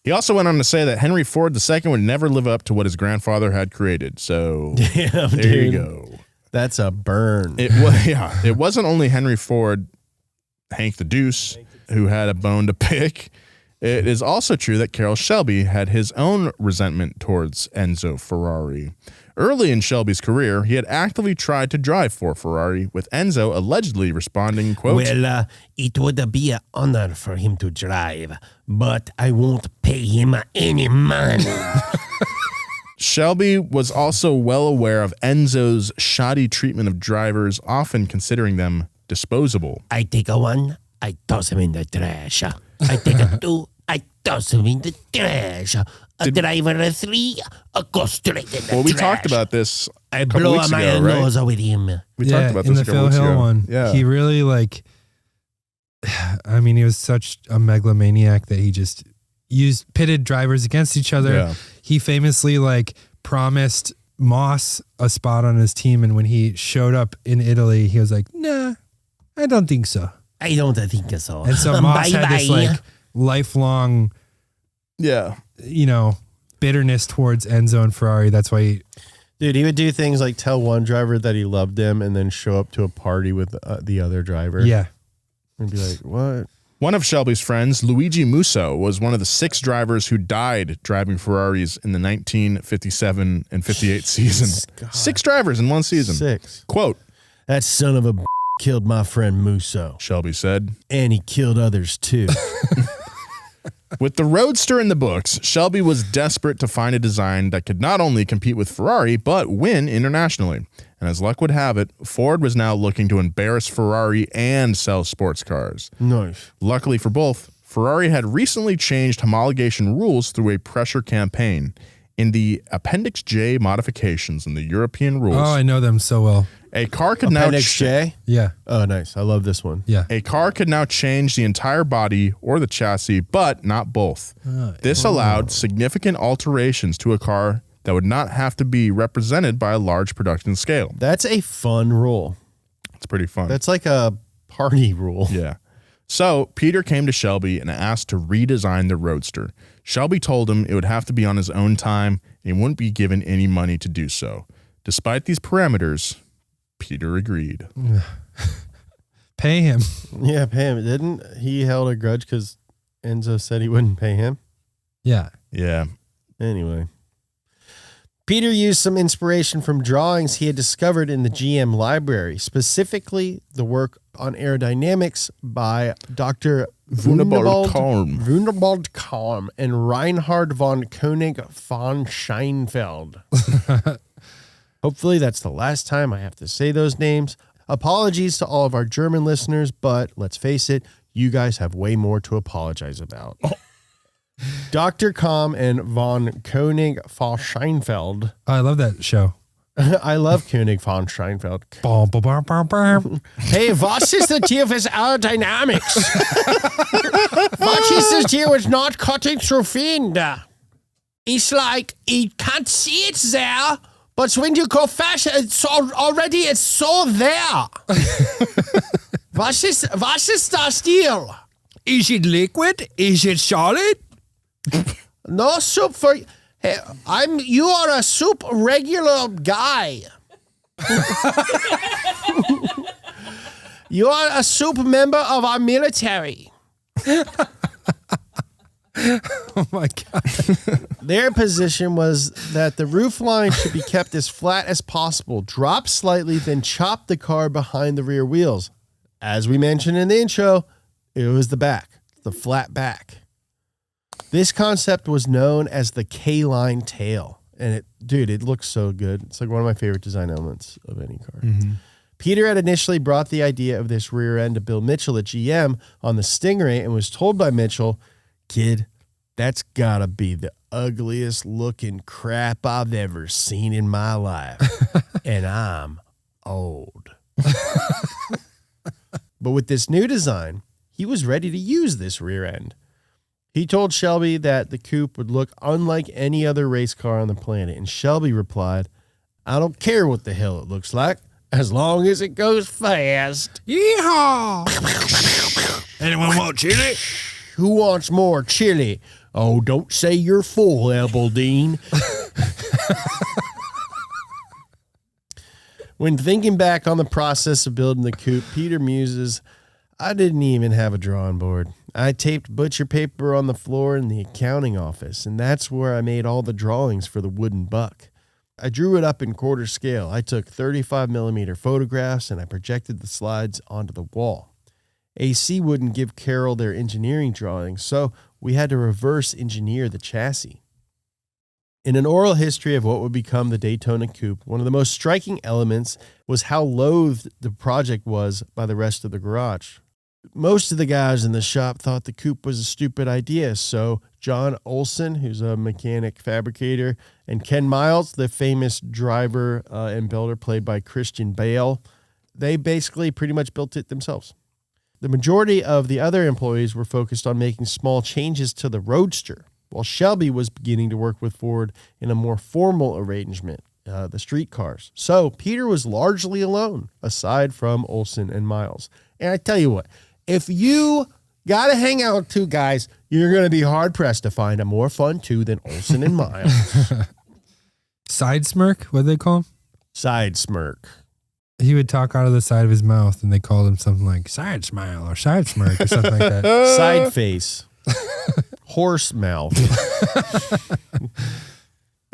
Speaker 2: He also went on to say that Henry Ford II would never live up to what his grandfather had created. So there you go.
Speaker 1: That's a burn.
Speaker 2: It wasn't only Henry Ford, Hank the Deuce, who had a bone to pick. It is also true that Carroll Shelby had his own resentment towards Enzo Ferrari. Early in Shelby's career, he had actively tried to drive for Ferrari, with Enzo allegedly responding, quote,
Speaker 6: Well, it would be an honor for him to drive, but I won't pay him any money.
Speaker 2: Shelby was also well aware of Enzo's shoddy treatment of drivers, often considering them disposable.
Speaker 6: I take a one, I toss him in the trash. I take a two, I toss him in the trash. A driver a three, I go straight in the trash.
Speaker 2: Well, we talked about this
Speaker 6: I
Speaker 2: a couple
Speaker 6: blow
Speaker 2: weeks
Speaker 6: my
Speaker 2: ago, right?
Speaker 6: nose with him.
Speaker 2: We talked about
Speaker 3: in
Speaker 2: this
Speaker 3: the
Speaker 2: a couple
Speaker 3: Phil
Speaker 2: weeks
Speaker 3: Hill
Speaker 2: ago.
Speaker 3: one.
Speaker 2: Yeah.
Speaker 3: He really I mean, he was such a megalomaniac that he just pitted drivers against each other.
Speaker 2: Yeah.
Speaker 3: He famously promised Moss a spot on his team, and when he showed up in Italy, he was like, "Nah, I don't think so."
Speaker 6: I don't think so.
Speaker 3: And so Moss had this
Speaker 6: Bye-bye.
Speaker 3: lifelong,
Speaker 2: Yeah.
Speaker 3: bitterness towards Enzo and Ferrari. That's why
Speaker 1: Dude, he would do things like tell one driver that he loved him and then show up to a party with the other driver.
Speaker 3: yeah.
Speaker 1: And be like, what?
Speaker 2: One of Shelby's friends, Luigi Musso, was one of the 6 drivers who died driving Ferraris in the 1957 and 58 season.
Speaker 1: God.
Speaker 2: 6 drivers in one season.
Speaker 1: 6.
Speaker 2: Quote,
Speaker 1: That son of a killed my friend Musso.
Speaker 2: Shelby said.
Speaker 1: And he killed others too.
Speaker 2: With the Roadster in the books, Shelby was desperate to find a design that could not only compete with Ferrari, but win internationally. And as luck would have it, Ford was now looking to embarrass Ferrari and sell sports cars.
Speaker 1: Nice.
Speaker 2: Luckily for both, Ferrari had recently changed homologation rules through a pressure campaign. In the Appendix J modifications in the European rules,
Speaker 3: Oh, I know them so well.
Speaker 2: a car could now
Speaker 1: Appendix J?
Speaker 3: Yeah.
Speaker 1: Oh, nice. I love this one.
Speaker 3: Yeah.
Speaker 2: A car could now change the entire body or the chassis, but not both. This allowed significant alterations to a car that would not have to be represented by a large production scale.
Speaker 1: That's a fun rule.
Speaker 2: It's pretty fun.
Speaker 1: That's like a party rule.
Speaker 2: Yeah. So Peter came to Shelby and asked to redesign the Roadster. Shelby told him it would have to be on his own time and he wouldn't be given any money to do so. Despite these parameters, Peter agreed.
Speaker 3: Pay him.
Speaker 1: Yeah, pay him. Didn't he held a grudge because Enzo said he wouldn't pay him?
Speaker 3: Yeah.
Speaker 2: Yeah.
Speaker 1: Anyway. Peter used some inspiration from drawings he had discovered in the GM library, specifically the work on aerodynamics by Dr.
Speaker 2: Wunderbold Kalm.
Speaker 1: Wunderbold Kalm and Reinhard von Koenig von Scheinfeld. Hopefully that's the last time I have to say those names. Apologies to all of our German listeners, but let's face it, you guys have way more to apologize about. Dr. Kalm and von Koenig von Scheinfeld.
Speaker 3: Oh, I love that show.
Speaker 1: I love Koenig von Scheinfeld.
Speaker 3: Bum, bum, bum, bum, bum.
Speaker 6: Hey, was ist das hier with aerodynamics? What is this here with not cutting through fiend? It's like, you can't see it there, but when you go fast, it's so there. Was ist das deal?
Speaker 3: Is it liquid? Is it solid?
Speaker 6: No soup for... Hey, you are a soup regular guy. You are a soup member of our military.
Speaker 3: Oh my God.
Speaker 1: Their position was that the roof line should be kept as flat as possible, drop slightly, then chop the car behind the rear wheels. As we mentioned in the intro, it was the back, the flat back. This concept was known as the K-line tail. And it looks so good. It's like one of my favorite design elements of any car. Mm-hmm. Peter had initially brought the idea of this rear end to Bill Mitchell at GM on the Stingray and was told by Mitchell, "Kid, that's gotta be the ugliest looking crap I've ever seen in my life. And I'm old." But with this new design, he was ready to use this rear end. He told Shelby that the coupe would look unlike any other race car on the planet, and Shelby replied, "I don't care what the hell it looks like, as long as it goes fast."
Speaker 3: Yeehaw! Anyone want chili?
Speaker 1: Who wants more chili? Oh, don't say you're full, Ebeldine. When thinking back on the process of building the coupe, Peter muses, I didn't even have a drawing board. I taped butcher paper on the floor in the accounting office, and that's where I made all the drawings for the wooden buck. I drew it up in quarter scale. I took 35 millimeter photographs, and I projected the slides onto the wall. AC wouldn't give Carroll their engineering drawings, so we had to reverse engineer the chassis. In an oral history of what would become the Daytona Coupe, one of the most striking elements was how loathed the project was by the rest of the garage. Most of the guys in the shop thought the coupe was a stupid idea, so John Olson, who's a mechanic fabricator, and Ken Miles, the famous driver and builder played by Christian Bale, they basically pretty much built it themselves. The majority of the other employees were focused on making small changes to the Roadster, while Shelby was beginning to work with Ford in a more formal arrangement, the street cars. So Peter was largely alone, aside from Olson and Miles. And I tell you what, if you got to hang out with two guys, you're going to be hard-pressed to find a more fun two than Olson and Miles.
Speaker 3: Side smirk, what do they call him?
Speaker 1: Side smirk.
Speaker 3: He would talk out of the side of his mouth, and they called him something like side smile or side smirk or something like that.
Speaker 1: Side face. Horse mouth.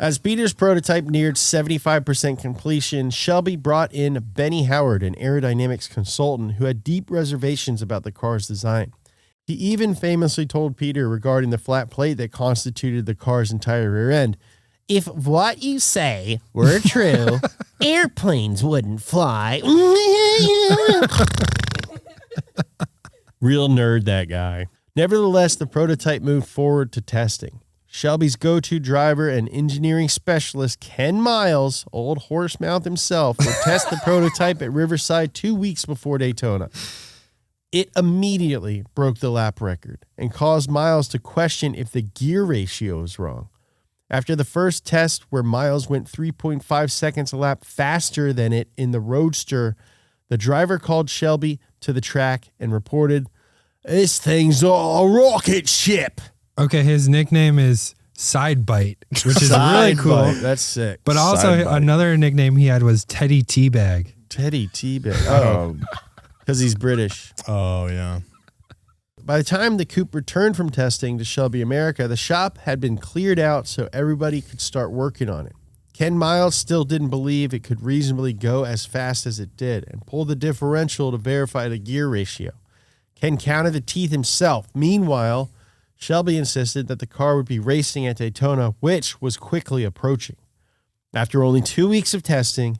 Speaker 1: As Peter's prototype neared 75% completion, Shelby brought in Benny Howard, an aerodynamics consultant who had deep reservations about the car's design. He even famously told Peter regarding the flat plate that constituted the car's entire rear end, if what you say were true, airplanes wouldn't fly. Real nerd, that guy. Nevertheless, the prototype moved forward to testing. Shelby's go-to driver and engineering specialist, Ken Miles, old horsemouth himself, would test the prototype at Riverside 2 weeks before Daytona. It immediately broke the lap record and caused Miles to question if the gear ratio was wrong. After the first test, where Miles went 3.5 seconds a lap faster than it in the Roadster, the driver called Shelby to the track and reported, "This thing's a rocket ship."
Speaker 3: Okay, his nickname is Side Bite, which is really cool.
Speaker 1: Bite. That's sick.
Speaker 3: But also another nickname he had was Teddy Teabag.
Speaker 1: Teddy Teabag. Oh, because he's British.
Speaker 2: Oh, yeah.
Speaker 1: By the time the coupe returned from testing to Shelby America, the shop had been cleared out so everybody could start working on it. Ken Miles still didn't believe it could reasonably go as fast as it did and pulled the differential to verify the gear ratio. Ken counted the teeth himself. Meanwhile, Shelby insisted that the car would be racing at Daytona, which was quickly approaching. After only 2 weeks of testing,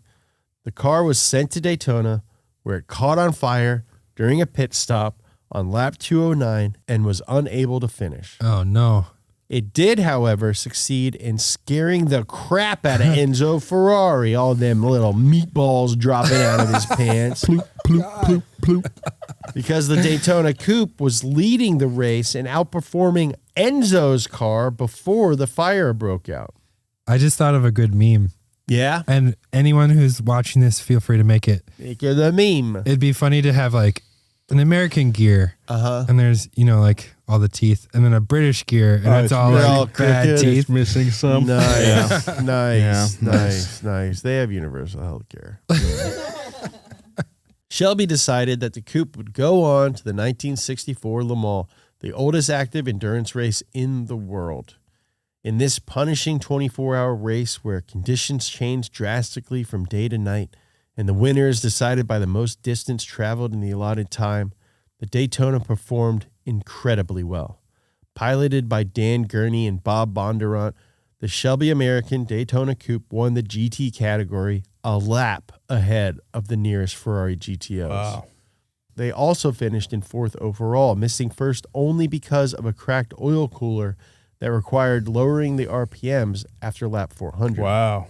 Speaker 1: the car was sent to Daytona, where it caught on fire during a pit stop on lap 209 and was unable to finish.
Speaker 3: Oh, no.
Speaker 1: It did, however, succeed in scaring the crap out of Enzo Ferrari, all them little meatballs dropping out of his pants. Ploop, ploop, ploop, ploop. Because the Daytona Coupe was leading the race and outperforming Enzo's car before the fire broke out.
Speaker 3: I just thought of a good meme.
Speaker 1: Yeah?
Speaker 3: And anyone who's watching this, feel free to make it.
Speaker 1: Make it a meme.
Speaker 3: It'd be funny to have like an American gear, and there's, you know, like all the teeth, and then a British gear, and it's all like bad teeth.
Speaker 2: Missing some.
Speaker 1: Nice,
Speaker 2: Yeah.
Speaker 1: nice. They have universal health care. Shelby decided that the coupe would go on to the 1964 Le Mans, the oldest active endurance race in the world. In this punishing 24-hour race where conditions change drastically from day to night, and the winner is decided by the most distance traveled in the allotted time, the Daytona performed incredibly well. Piloted by Dan Gurney and Bob Bondurant, the Shelby American Daytona Coupe won the GT category a lap ahead of the nearest Ferrari GTOs.
Speaker 2: Wow.
Speaker 1: They also finished in fourth overall, missing first only because of a cracked oil cooler that required lowering the RPMs after lap 400.
Speaker 2: Wow.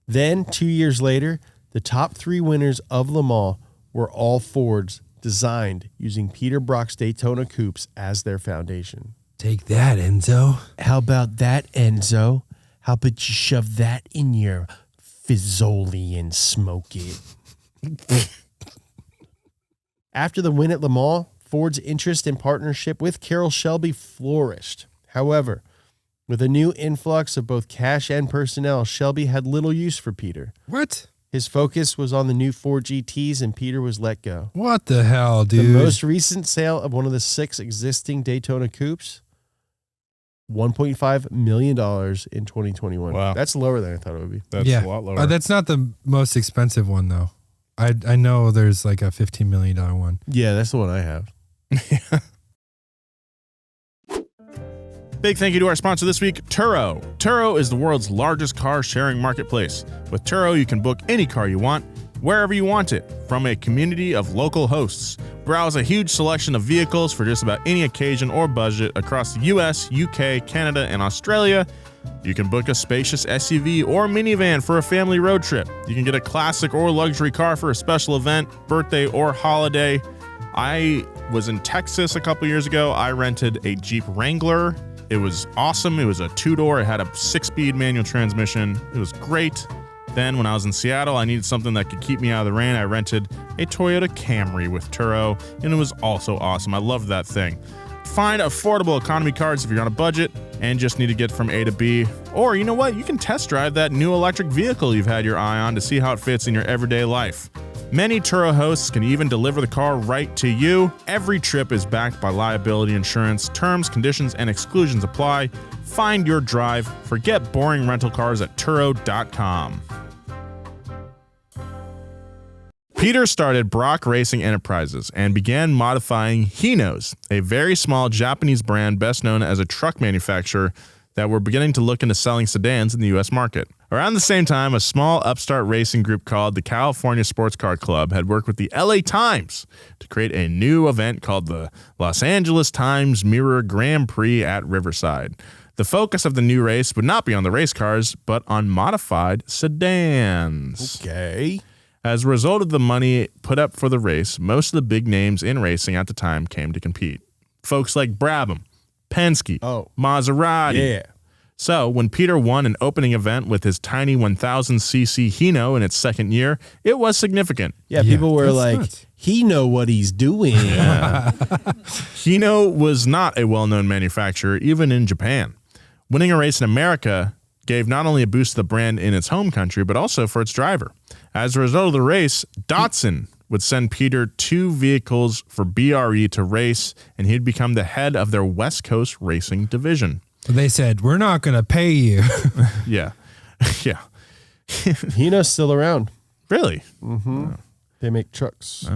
Speaker 1: Then, 2 years later, the top three winners of Le Mans were all Fords designed using Peter Brock's Daytona Coupes as their foundation.
Speaker 3: Take that, Enzo.
Speaker 1: How about that, Enzo? How about you shove that in your Fizoli and smoke it? After the win at Le Mans, Ford's interest in partnership with Carroll Shelby flourished. However, with a new influx of both cash and personnel, Shelby had little use for Peter.
Speaker 3: What?
Speaker 1: His focus was on the new Ford GTs, and Peter was let go.
Speaker 3: What the hell, dude?
Speaker 1: The most recent sale of one of the 6 existing Daytona Coupes, $1.5 million in 2021.
Speaker 2: Wow.
Speaker 1: That's lower than I thought it would be.
Speaker 2: That's a lot lower.
Speaker 3: That's not the most expensive one, though. I know there's like a $15 million one.
Speaker 1: Yeah, that's the one I have.
Speaker 2: Big thank you to our sponsor this week, Turo. Turo is the world's largest car sharing marketplace. With Turo, you can book any car you want, wherever you want it, from a community of local hosts. Browse a huge selection of vehicles for just about any occasion or budget across the US, UK, Canada, and Australia. You can book a spacious SUV or minivan for a family road trip. You can get a classic or luxury car for a special event, birthday, or holiday. I was in Texas a couple years ago. I rented a Jeep Wrangler. It was awesome. It was a 2-door. It had a 6-speed manual transmission. It was great. Then when I was in Seattle, I needed something that could keep me out of the rain. I rented a Toyota Camry with Turo, and it was also awesome. I loved that thing. Find affordable economy cars if you're on a budget and just need to get from A to B. Or you know what? You can test drive that new electric vehicle you've had your eye on to see how it fits in your everyday life. Many Turo hosts can even deliver the car right to you. Every trip is backed by liability insurance. Terms, conditions, and exclusions apply. Find your drive. Forget boring rental cars at Turo.com. Peter started Brock Racing Enterprises and began modifying Hinos, a very small Japanese brand best known as a truck manufacturer that were beginning to look into selling sedans in the U.S. market. Around the same time, a small upstart racing group called the California Sports Car Club had worked with the LA Times to create a new event called the Los Angeles Times Mirror Grand Prix at Riverside. The focus of the new race would not be on the race cars, but on modified sedans.
Speaker 1: Okay.
Speaker 2: As a result of the money put up for the race, most of the big names in racing at the time came to compete. Folks like Brabham, Penske, Maserati.
Speaker 1: Yeah.
Speaker 2: So when Peter won an opening event with his tiny 1000cc Hino in its second year, it was significant.
Speaker 1: Yeah, people were
Speaker 3: that's
Speaker 1: like,
Speaker 3: nuts.
Speaker 1: he know what he's doing.
Speaker 2: Hino was not a well-known manufacturer, even in Japan. Winning a race in America gave not only a boost to the brand in its home country, but also for its driver. As a result of the race, Datsun would send Peter 2 vehicles for BRE to race, and he'd become the head of their West Coast racing division.
Speaker 3: They said, we're not going to pay you.
Speaker 2: Yeah. Yeah.
Speaker 1: Hino's still around.
Speaker 2: Really?
Speaker 1: They make trucks.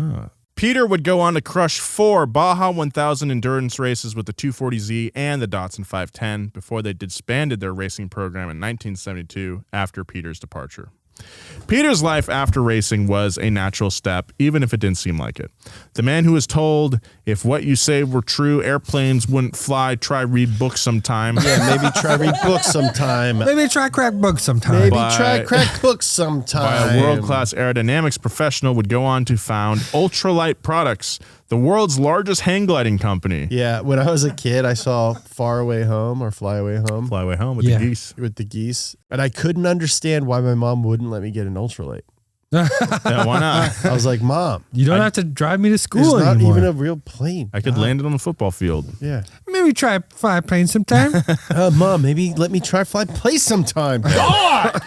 Speaker 2: Peter would go on to crush 4 Baja 1000 endurance races with the 240Z and the Datsun 510 before they disbanded their racing program in 1972 after Peter's departure. Peter's life after racing was a natural step, even if it didn't seem like it. The man who was told, if what you say were true, airplanes wouldn't fly, try read books sometime.
Speaker 1: Yeah, maybe try read books sometime.
Speaker 3: Maybe try crack books sometime.
Speaker 1: Maybe
Speaker 2: By-
Speaker 1: try crack books
Speaker 2: By
Speaker 1: sometime.
Speaker 2: a world-class aerodynamics professional would go on to found Ultralight Products, the world's largest hang gliding company.
Speaker 1: Yeah, when I was a kid, I saw Far Away Home or Fly Away Home
Speaker 2: Fly away home with
Speaker 3: Yeah.
Speaker 2: the geese.
Speaker 1: with the geese, and I couldn't understand why my mom wouldn't let me get an ultralight.
Speaker 2: Yeah, why not?
Speaker 1: I was like, Mom,
Speaker 3: You don't have to drive me to
Speaker 1: there's
Speaker 3: school
Speaker 1: not
Speaker 3: anymore.
Speaker 1: even a real plane.
Speaker 2: I could land it on the football field.
Speaker 1: Yeah.
Speaker 3: Maybe try fly plane sometime.
Speaker 1: Mom, maybe let me try fly place sometime. God!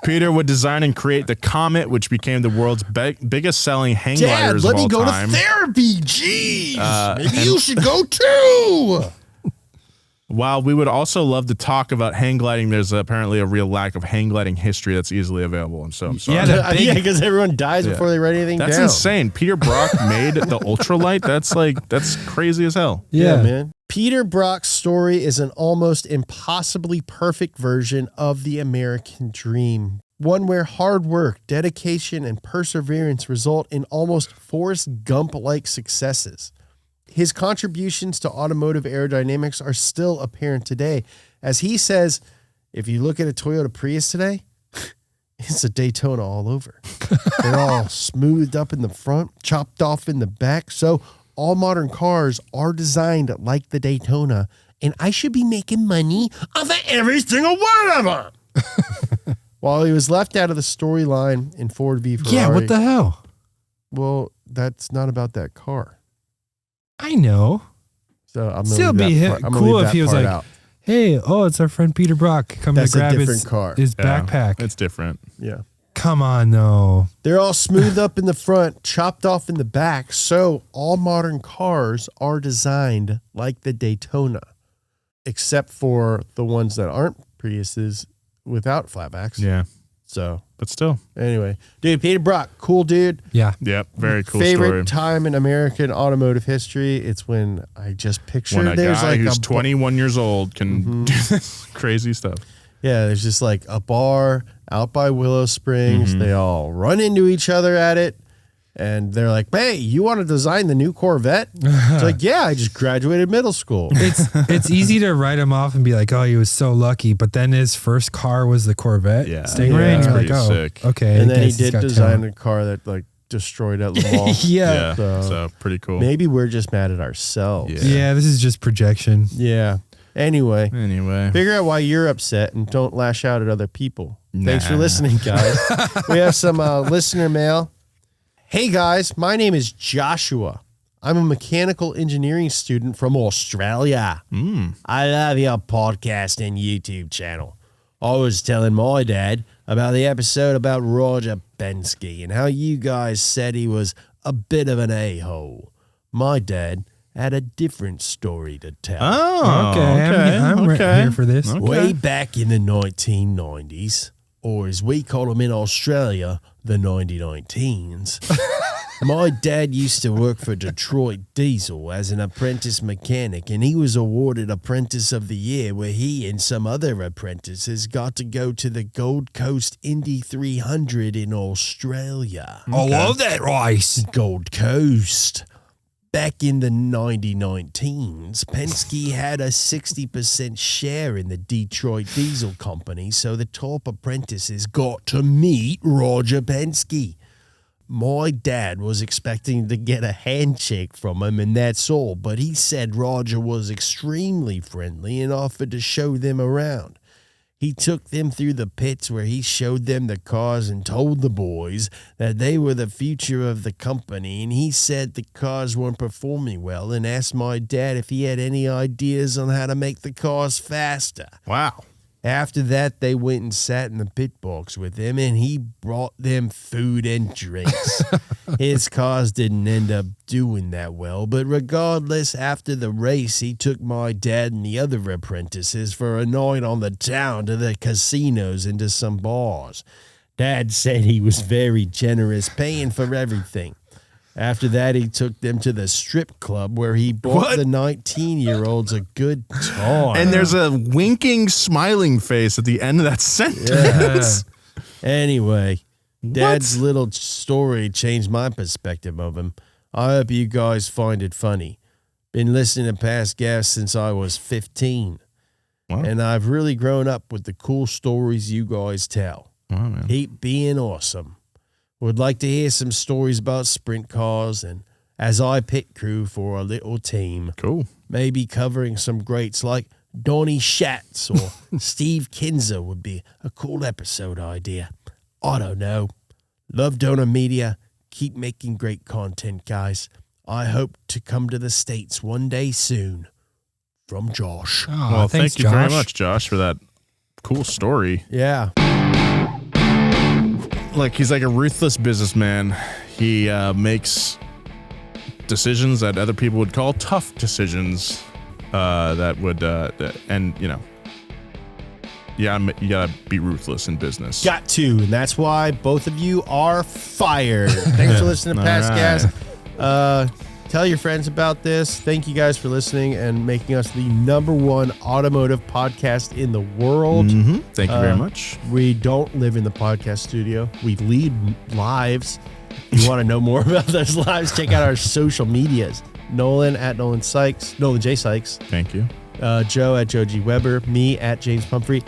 Speaker 2: Peter would design and create the Comet, which became the world's biggest selling hang
Speaker 1: Dad,
Speaker 2: gliders
Speaker 1: let
Speaker 2: of
Speaker 1: me
Speaker 2: all
Speaker 1: go
Speaker 2: time.
Speaker 1: to therapy. Jeez. Maybe you should go too.
Speaker 2: While we would also love to talk about hang gliding, there's apparently a real lack of hang gliding history that's easily available. And so I'm sorry.
Speaker 3: Yeah, that big-
Speaker 1: Yeah, because everyone dies before they write anything
Speaker 2: That's
Speaker 1: down.
Speaker 2: insane. Peter Brock made the ultralight. That's crazy as hell.
Speaker 1: Yeah, man. Peter Brock's story is an almost impossibly perfect version of the American dream. One where hard work, dedication, and perseverance result in almost Forrest Gump-like successes. His contributions to automotive aerodynamics are still apparent today. As he says, if you look at a Toyota Prius today, it's a Daytona all over. They're all smoothed up in the front, chopped off in the back. So all modern cars are designed like the Daytona, and I should be making money off of every single one of them. While he was left out of the storyline in Ford v Ferrari.
Speaker 3: Yeah, what the hell?
Speaker 1: Well, that's not about that car.
Speaker 3: I know.
Speaker 1: So I'm
Speaker 3: Still
Speaker 1: gonna leave
Speaker 3: be
Speaker 1: that part- I'm gonna
Speaker 3: cool
Speaker 1: leave
Speaker 3: if
Speaker 1: that
Speaker 3: he was
Speaker 1: part
Speaker 3: like,
Speaker 1: out.
Speaker 3: Hey, it's our friend Peter Brock coming
Speaker 1: That's
Speaker 3: to
Speaker 1: a
Speaker 3: grab
Speaker 1: different
Speaker 3: his,
Speaker 1: car.
Speaker 3: his
Speaker 2: Yeah,
Speaker 3: backpack.
Speaker 2: It's different.
Speaker 1: Yeah.
Speaker 3: Come on, no.
Speaker 1: They're all smooth up in the front, chopped off in the back. So all modern cars are designed like the Daytona, except for the ones that aren't Priuses without flatbacks.
Speaker 2: Yeah.
Speaker 1: So,
Speaker 2: But still.
Speaker 1: anyway, dude, Peter Brock, cool dude.
Speaker 3: Yeah.
Speaker 2: Yep. Very cool
Speaker 1: Favorite
Speaker 2: story.
Speaker 1: time in American automotive history. It's when I just picture
Speaker 2: When a
Speaker 1: there's
Speaker 2: guy
Speaker 1: like
Speaker 2: who's
Speaker 1: a
Speaker 2: 21 years old can do this crazy stuff.
Speaker 1: Yeah, there's just like a bar out by Willow Springs. They all run into each other at it. And they're like, hey, you want to design the new Corvette? It's like, yeah, I just graduated middle school.
Speaker 3: It's easy to write him off and be like, oh, he was so lucky. But then his first car was the Corvette Stingray.
Speaker 1: Yeah.
Speaker 3: And you're like,
Speaker 2: Pretty
Speaker 3: oh,
Speaker 2: sick.
Speaker 3: okay.
Speaker 1: And then he
Speaker 3: I guess he's
Speaker 1: did
Speaker 3: got
Speaker 1: design
Speaker 3: talent.
Speaker 1: a car that like destroyed at Le Mans.
Speaker 3: Yeah.
Speaker 2: So pretty cool.
Speaker 1: Maybe we're just mad at ourselves.
Speaker 2: Yeah.
Speaker 3: Yeah, this is just projection.
Speaker 1: Yeah. Anyway,
Speaker 2: Anyway.
Speaker 1: figure out why you're upset and don't lash out at other people. Thanks for
Speaker 2: Nah.
Speaker 1: listening, guys. We have some listener mail. Hey, guys, my name is Joshua. I'm a mechanical engineering student from Australia. I love your podcast and YouTube channel. I was telling my dad about the episode about Roger Penske and how you guys said he was a bit of an a-hole. My dad had a different story to tell.
Speaker 2: Oh,
Speaker 3: Okay, I'm here for this.
Speaker 2: Okay.
Speaker 1: Way back in the 1990s, or as we call them in Australia, the 1919s, my dad used to work for Detroit Diesel as an apprentice mechanic, and he was awarded Apprentice of the Year, where he and some other apprentices got to go to the Gold Coast Indy 300 in Australia.
Speaker 3: I love that race.
Speaker 1: Gold Coast. Back in the 1919s, Penske had a 60% share in the Detroit Diesel Company, so the top apprentices got to meet Roger Penske. My dad was expecting to get a handshake from him, and that's all, but he said Roger was extremely friendly and offered to show them around. He took them through the pits where he showed them the cars and told the boys that they were the future of the company, and he said the cars weren't performing well and asked my dad if he had any ideas on how to make the cars faster.
Speaker 2: Wow.
Speaker 1: After that, they went and sat in the pit box with him, and he brought them food and drinks. His cars didn't end up doing that well, but regardless, after the race, he took my dad and the other apprentices for a night on the town to the casinos and to some bars. Dad said he was very generous, paying for everything. After that, he took them to the strip club where he bought the 19-year-olds a good time.
Speaker 2: And there's a winking, smiling face at the end of that sentence.
Speaker 1: Anyway, Dad's little story changed my perspective of him. I hope you guys find it funny. Been listening to past guests since I was 15.
Speaker 2: Wow.
Speaker 1: And I've really grown up with the cool stories you guys tell.
Speaker 2: Wow, man.
Speaker 1: Keep being awesome. Would like to hear some stories about sprint cars and as I pit crew for a little team.
Speaker 2: Cool.
Speaker 1: Maybe covering some greats like Donnie Schatz or Steve Kinzer would be a cool episode idea. I don't know. Love Donor Media. Keep making great content, guys. I hope to come to the States one day soon. From Josh.
Speaker 3: Oh,
Speaker 2: Well,
Speaker 3: thanks,
Speaker 2: thank you very
Speaker 3: Josh.
Speaker 2: much, Josh, for that cool story.
Speaker 1: Yeah.
Speaker 2: Like, he's like a ruthless businessman. He makes decisions that other people would call tough decisions. That would, and you know, yeah, you gotta be ruthless in business.
Speaker 1: Got to, and that's why both of you are fired. Thanks for listening to Past Gas. Tell your friends about this. Thank you guys for listening and making us the #1 automotive podcast in the world.
Speaker 2: Thank you very much.
Speaker 1: We don't live in the podcast studio. We lead lives. If you want to know more about those lives, check out our social medias. Nolan at Nolan Sykes, Nolan J. Sykes,
Speaker 2: Thank you.
Speaker 1: Joe at Joe G. Weber, me at James Pumphrey.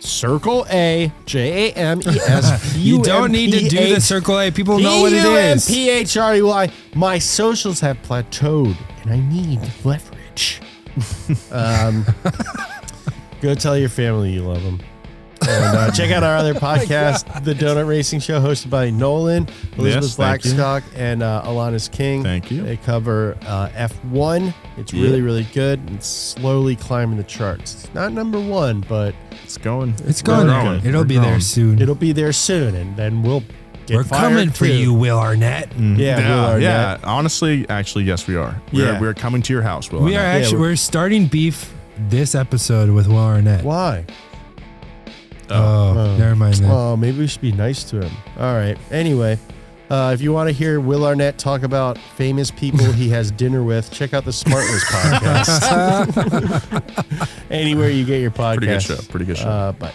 Speaker 1: Circle A, JAMES.
Speaker 3: You don't need to do the Circle A. People know what it is.
Speaker 1: PUMPHREY. My socials have plateaued, and I need leverage. Go tell your family you love them. And check out our other podcast, The Donut Racing Show, hosted by Nolan, Elizabeth
Speaker 2: Yes, thank you.
Speaker 1: Blackstock, and Alanis King.
Speaker 2: Thank you.
Speaker 1: They cover F1 It's really, really good. It's slowly climbing the charts. It's not number one, but
Speaker 2: It's going.
Speaker 3: It's going
Speaker 2: We're
Speaker 3: there.
Speaker 2: growing.
Speaker 3: It'll
Speaker 2: We're
Speaker 3: be
Speaker 2: growing.
Speaker 3: there soon.
Speaker 1: it'll be there soon, and then we'll get
Speaker 3: We're
Speaker 1: fired
Speaker 3: coming for
Speaker 1: too.
Speaker 3: you, Will Arnett.
Speaker 1: Yeah, Will Arnett.
Speaker 2: Yeah. Honestly, actually, yes, we are. We're coming to your house, Will.
Speaker 3: We are
Speaker 2: Arnett.
Speaker 3: actually we're starting beef this episode with Will Arnett.
Speaker 1: Why?
Speaker 3: Oh, never mind then.
Speaker 1: Oh, maybe we should be nice to him. All right. Anyway, if you want to hear Will Arnett talk about famous people he has dinner with, check out the Smartless podcast. Anywhere you get your podcast.
Speaker 2: Pretty good show. Pretty good show.
Speaker 1: Bye.